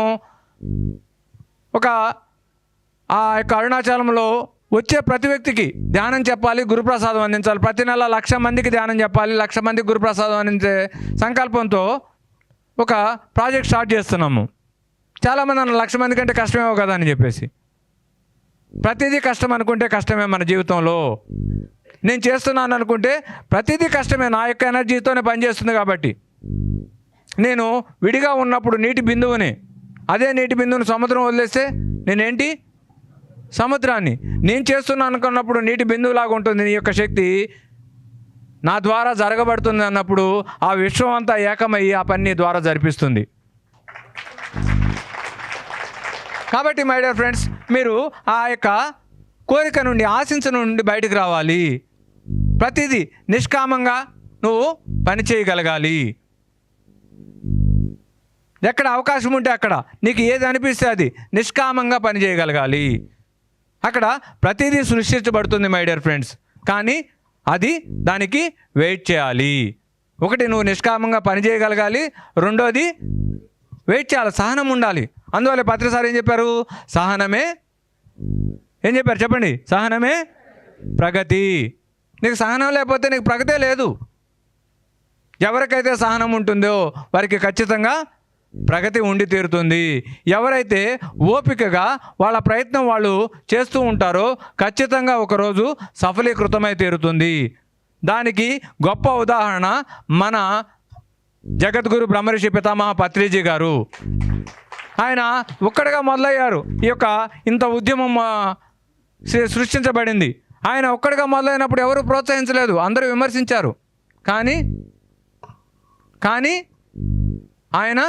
ఆ యొక్క అరుణాచలంలో వచ్చే ప్రతి వ్యక్తికి ధ్యానం చెప్పాలి, గురుప్రసాదం అందించాలి. ప్రతి నెల 1,00,000 మందికి ధ్యానం చెప్పాలి, 1,00,000 మందికి గురుప్రసాదం అందించే సంకల్పంతో ఒక ప్రాజెక్ట్ స్టార్ట్ చేస్తున్నాము. చాలామంది అన్న 1,00,000 మంది కంటే కష్టమేమో కదా అని చెప్పేసి. ప్రతిదీ కష్టం అనుకుంటే కష్టమే మన జీవితంలో. నేను చేస్తున్నాను అనుకుంటే ప్రతిదీ కష్టమే. నా యొక్క ఎనర్జీతోనే పనిచేస్తుంది కాబట్టి. నేను విడిగా ఉన్నప్పుడు నీటి బిందువుని, అదే నీటి బిందువుని సముద్రం వదిలేస్తే నేనేంటి? సముద్రాన్ని. నేను చేస్తున్నాను అనుకున్నప్పుడు నీటి బిందువులాగా ఉంటుంది నీ యొక్క శక్తి. నా ద్వారా జరగబడుతుంది అన్నప్పుడు ఆ విశ్వం అంతా ఏకమయ్యి ఆ పని నీ ద్వారా జరిపిస్తుంది. కాబట్టి మై డియర్ ఫ్రెండ్స్, మీరు ఆ యొక్క కోరిక నుండి, ఆశించ నుండి బయటకు రావాలి. ప్రతిదీ నిష్కామంగా నువ్వు పని చేయగలగాలి. ఎక్కడ అవకాశం ఉంటే అక్కడ నీకు ఏది అనిపిస్తే అది నిష్కామంగా పని చేయగలగాలి. అక్కడ ప్రతిదీ సృష్టించబడుతుంది మై డియర్ ఫ్రెండ్స్. కానీ అది దానికి వెయిట్ చేయాలి. ఒకటి, నువ్వు నిష్కామంగా పని చేయగలగాలి. రెండోది వెయిట్ చేయాలి, సహనం ఉండాలి. అందువల్ల పత్రిసారి ఏం చెప్పారు? సహనమే ఏం చెప్పారు చెప్పండి? సహనమే ప్రగతి. నీకు సహనం లేకపోతే నీకు ప్రగతే లేదు. ఎవరికైతే సహనం ఉంటుందో వారికి ఖచ్చితంగా ప్రగతి ఉండి తీరుతుంది. ఎవరైతే ఓపికగా వాళ్ళ ప్రయత్నం వాళ్ళు చేస్తూ ఉంటారో ఖచ్చితంగా ఒకరోజు సఫలీకృతమై తీరుతుంది. దానికి గొప్ప ఉదాహరణ మన జగద్గురు బ్రహ్మర్షి పితామహ పత్రిజీ గారు. ఆయన ఒక్కడిగా మొదలయ్యారు. ఈ యొక్క ఇంత ఉద్యమం సృష్టించబడింది. ఆయన ఒక్కడిగా మొదలైనప్పుడు ఎవరు ప్రోత్సహించలేదు, అందరూ విమర్శించారు. కానీ ఆయన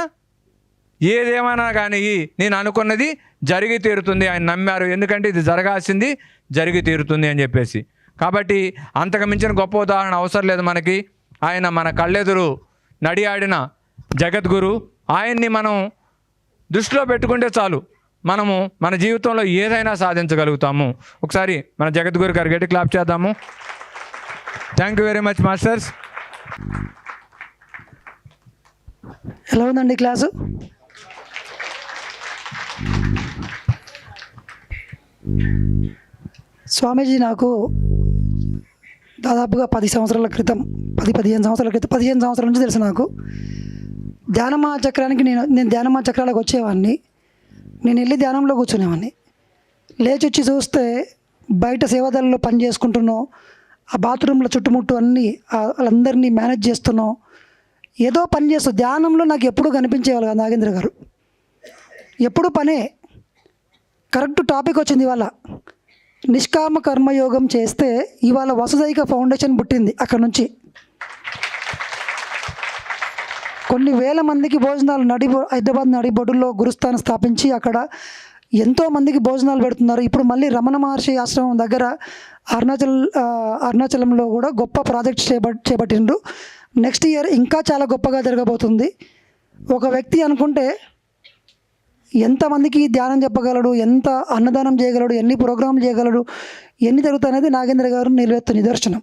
ఏదేమైనా కానీ నేను అనుకున్నది జరిగి తీరుతుంది ఆయన నమ్మారు. ఎందుకంటే ఇది జరగాల్సింది జరిగి తీరుతుంది అని చెప్పేసి. కాబట్టి అంతకు మించిన గొప్ప ఉదాహరణ అవసరం లేదు మనకి. ఆయన మన కళ్ళెదురు నడియాడిన జగద్గురు. ఆయన్ని మనం దృష్టిలో పెట్టుకుంటే చాలు, మనము మన జీవితంలో ఏదైనా సాధించగలుగుతాము. ఒకసారి మన జగద్గురు గారు గట్టి క్లాప్ చేద్దాము. Thank you very much masters. ఎలా ఉందండి క్లాసు? స్వామీజీ నాకు దాదాపుగా 10 సంవత్సరాల క్రితం, 15 సంవత్సరాల క్రితం, 15 సంవత్సరాల నుంచి తెలుసు నాకు. ధ్యానమహాచక్రానికి నేను ధ్యానమహాచక్రాలకు వచ్చేవాడిని. నేను వెళ్ళి ధ్యానంలో కూర్చునేవాడిని. లేచి వచ్చి చూస్తే బయట సేవాదాలలో పని చేసుకుంటున్నాం, ఆ బాత్రూంలో చుట్టుముట్టు అన్నీ వాళ్ళందరినీ మేనేజ్ చేస్తున్నాం, ఏదో పని చేస్తాం. ధ్యానంలో నాకు ఎప్పుడూ కనిపించేవాళ్ళు కదా నాగేంద్ర గారు. ఎప్పుడు పనే. కరెక్ట్ టాపిక్ వచ్చింది ఇవాళ. నిష్కామ కర్మయోగం చేస్తే ఇవాళ వసుదైక ఫౌండేషన్ పుట్టింది. అక్కడ నుంచి కొన్ని వేల మందికి భోజనాలు హైదరాబాద్ నడిబొడ్డులో గురుస్థానం స్థాపించి అక్కడ ఎంతోమందికి భోజనాలు పెడుతున్నారు. ఇప్పుడు మళ్ళీ రమణ మహర్షి ఆశ్రమం దగ్గర అరుణాచలంలో కూడా గొప్ప ప్రాజెక్ట్ చేపట్టిండ్రు. నెక్స్ట్ ఇయర్ ఇంకా చాలా గొప్పగా జరగబోతుంది. ఒక వ్యక్తి అనుకుంటే ఎంతమందికి ధ్యానం చెప్పగలడు, ఎంత అన్నదానం చేయగలడు, ఎన్ని ప్రోగ్రాంలు చేయగలడు, ఎన్ని జరుగుతాయి అనేది నాగేంద్ర గారు నిలువెత్తు నిదర్శనం.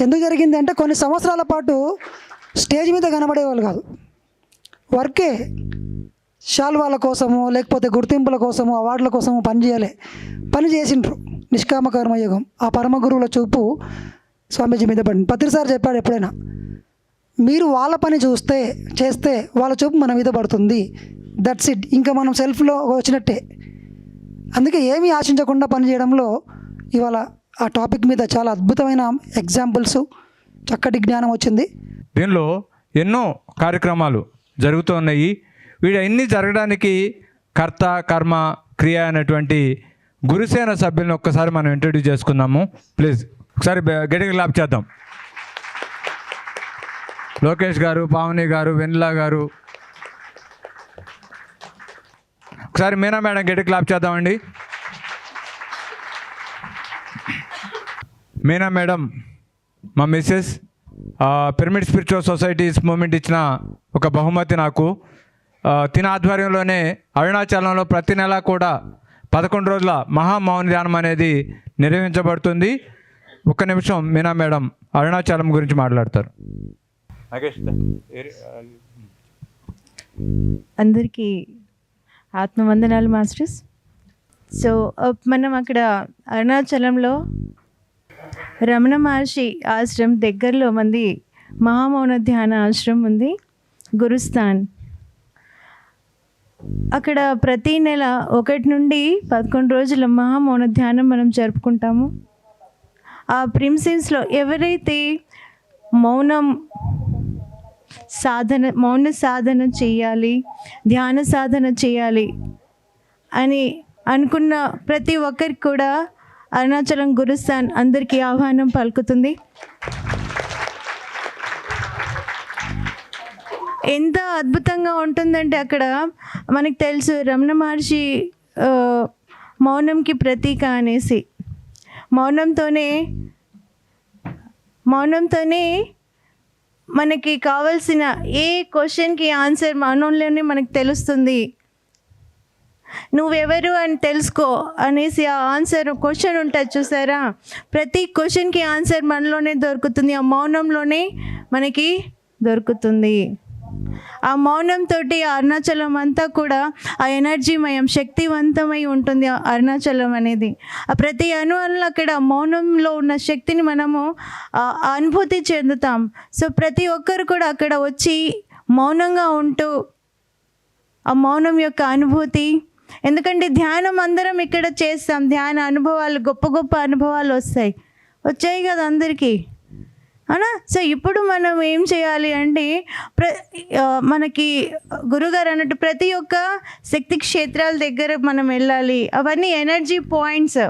ఎందుకు జరిగింది అంటే కొన్ని సంవత్సరాల పాటు స్టేజ్ మీద కనబడేవాళ్ళు కాదు, వర్కే శాల్వాల కోసము లేకపోతే గుర్తింపుల కోసము అవార్డుల కోసము పని చేసిండ్రు. నిష్కామ కర్మయోగం ఆ పరమ గురువుల చూపు స్వామీజీ మీద పడింది. పత్రిసారి చెప్పాడు ఎప్పుడైనా, మీరు వాళ్ళ పని చేస్తే వాళ్ళ చూపు మన మీద పడుతుంది, దట్స్ ఇట్, ఇంకా మనం సెల్ఫ్లో వచ్చినట్టే. అందుకే ఏమీ ఆశించకుండా పనిచేయడంలో ఇవాళ ఆ టాపిక్ మీద చాలా అద్భుతమైన ఎగ్జాంపుల్స్, చక్కటి జ్ఞానం వచ్చింది. దీనిలో ఎన్నో కార్యక్రమాలు జరుగుతున్నాయి. వీటన్ని జరగడానికి కర్త కర్మ క్రియ అనేటువంటి గురుసేన సభ్యులను ఒక్కసారి మనం ఇంట్రడ్యూస్ చేసుకుందాము. ప్లీజ్ ఒకసారి గట్టిగా క్లాప్ చేద్దాం. లోకేష్ గారు, పావని గారు, వెన్నెల గారు, ఒకసారి మీనా మేడం గట్టిగా క్లాప్ చేద్దామండి. మీనా మేడం మా Mrs pyramid spiritual societies movement ఇచ్చిన ఒక బహుమతి నాకు. తిన ఆధ్వర్యంలోనే అరుణాచలంలో ప్రతి నెల కూడా 11 రోజుల మహామౌన ధ్యానం అనేది నిర్వహించబడుతుంది. ఒక్క నిమిషం మీనా మేడం అరుణాచలం గురించి మాట్లాడతారు. అందరికీ ఆత్మవందనాలు మాస్టర్స్. సో మనం అక్కడ అరుణాచలంలో రమణ మహర్షి ఆశ్రమం దగ్గరలో మంది మహామౌన ధ్యాన ఆశ్రమం ఉంది, గురుస్థాన్. అక్కడ ప్రతి నెల 1 నుండి 11 రోజుల మహామౌన ధ్యానం మనం జరుపుకుంటాము. ఆ ప్రిన్సిపల్స్లో ఎవరైతే మౌన సాధన చేయాలి, ధ్యాన సాధన చేయాలి అని అనుకున్న ప్రతి ఒక్కరికి కూడా అరుణాచలం గురుస్థాన్ అందరికీ ఆహ్వానం పలుకుతుంది. ఎంత అద్భుతంగా ఉంటుందంటే అక్కడ మనకు తెలుసు రమణ మహర్షి మౌనంకి ప్రతీక అనేసి. మౌనంతోనే మనకి కావాల్సిన ఏ క్వశ్చన్కి ఆన్సర్ మౌనంలోనే మనకు తెలుస్తుంది. నువ్వెవరు అని తెలుసుకో అనేసి ఆ ఆన్సర్ క్వశ్చన్ ఉంటుంది చూసారా, ప్రతి క్వశ్చన్కి ఆన్సర్ మనలోనే దొరుకుతుంది, ఆ మౌనంలోనే మనకి దొరుకుతుంది. ఆ మౌనంతో అరుణాచలం అంతా కూడా ఆ ఎనర్జీమయం శక్తివంతమై ఉంటుంది. అరుణాచలం అనేది ఆ ప్రతి అణువులో అక్కడ మౌనంలో ఉన్న శక్తిని మనము అనుభూతి చెందుతాం. సో ప్రతి ఒక్కరు కూడా అక్కడ వచ్చి మౌనంగా ఉంటూ ఆ మౌనం యొక్క అనుభూతి, ఎందుకంటే ధ్యానం అందరం ఇక్కడ చేస్తాం, ధ్యాన అనుభవాలు గొప్ప అనుభవాలు వచ్చాయి కదా అందరికీ, అవునా? సో ఇప్పుడు మనం ఏం చేయాలి అంటే మనకి గురుగారు అన్నట్టు ప్రతి ఒక్క శక్తి క్షేత్రాల దగ్గర మనం వెళ్ళాలి. అవన్నీ ఎనర్జీ పాయింట్స్,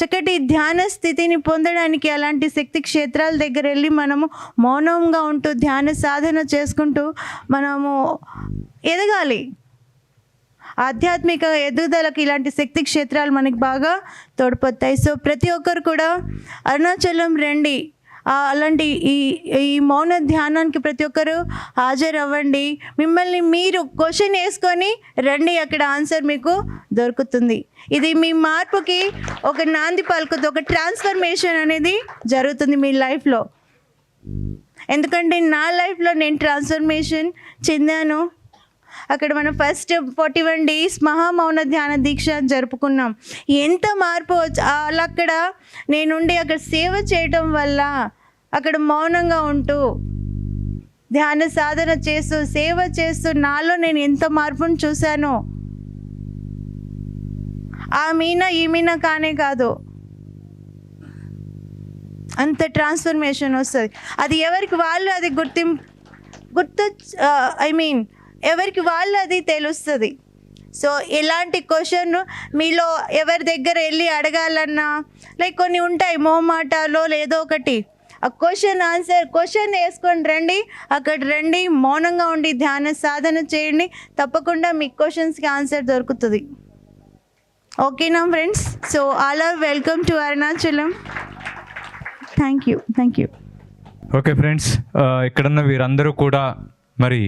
చక్కటి ధ్యాన స్థితిని పొందడానికి అలాంటి శక్తి క్షేత్రాల దగ్గర వెళ్ళి మనము మౌనంగా ఉంటూ ధ్యాన సాధన చేసుకుంటూ మనము ఎదగాలి. ఆధ్యాత్మిక ఎదుగుదలకు ఇలాంటి శక్తి క్షేత్రాలు మనకి బాగా తోడ్పడతాయి. సో ప్రతి ఒక్కరు కూడా అరుణాచలం రండి, అలాంటి ఈ మౌన ధ్యానానికి ప్రతి ఒక్కరు హాజరవ్వండి. మిమ్మల్ని మీరు క్వశ్చన్ వేసుకొని రండి, అక్కడ ఆన్సర్ మీకు దొరుకుతుంది. ఇది మీ మార్పుకి ఒక నాంది పలుకుతుంది, ఒక ట్రాన్స్ఫర్మేషన్ అనేది జరుగుతుంది మీ లైఫ్లో. ఎందుకంటే నా లైఫ్లో నేను ట్రాన్స్ఫర్మేషన్ చెందాను. అక్కడ మనం ఫస్ట్ 41 days మహామౌన ధ్యాన దీక్ష జరుపుకున్నాం. ఎంత మార్పు అలా అక్కడ నేనుండి అక్కడ సేవ చేయటం వల్ల, అక్కడ మౌనంగా ఉంటూ ధ్యాన సాధన చేస్తూ సేవ చేస్తూ నాలో నేను ఎంత మార్పును చూశానో. ఆ మీనా ఈ మీనా కానే కాదు, అంత ట్రాన్స్ఫర్మేషన్ వస్తుంది. అది ఎవరికి వాళ్ళు అది ఎవరికి వాళ్ళు అది తెలుస్తుంది. సో ఎలాంటి క్వశ్చన్ మీలో ఎవరి దగ్గర వెళ్ళి అడగాలన్నా లైక్ కొన్ని ఉంటాయి మొహమాటాలో లేదో ఒకటి, ఆ క్వశ్చన్ వేసుకొని రండి, అక్కడ రండి, మౌనంగా ఉండి ధ్యాన సాధన చేయండి, తప్పకుండా మీ క్వశ్చన్స్కి ఆన్సర్ దొరుకుతుంది. ఓకేనా friends? So all are welcome to Arunachalam. Thank you. Okay friends, ఇక్కడున్న వీరందరూ కూడా మరి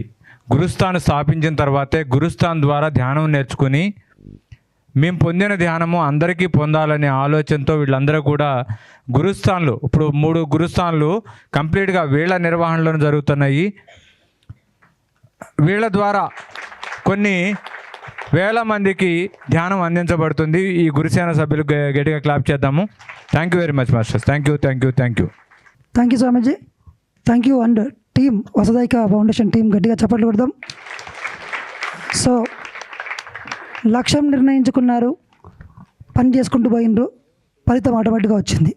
గురుస్థాన్ స్థాపించిన తర్వాతే గురుస్థాన్ ద్వారా ధ్యానం నేర్చుకుని మేము పొందిన ధ్యానము అందరికీ పొందాలనే ఆలోచనతో వీళ్ళందరూ కూడా గురుస్థాన్లు, ఇప్పుడు 3 గురుస్థాన్లు కంప్లీట్గా వీళ్ళ నిర్వహణలో జరుగుతున్నాయి. వీళ్ళ ద్వారా కొన్ని వేల మందికి ధ్యానం అందించబడుతుంది. ఈ గురుసేన సభ్యులు గట్టిగా క్లాప్ చేద్దాము. Thank you very much masters. Thank you thank you thank you thank you Swamiji. Thank you. And team Vasudhaika foundation team గట్టిగా చప్పట్లు కొడదాం. సో లక్ష్యం నిర్ణయించుకున్నారు, పని చేసుకుంటూ పోయినరు, ఫలితం ఆటోమేటిక్గా వచ్చింది.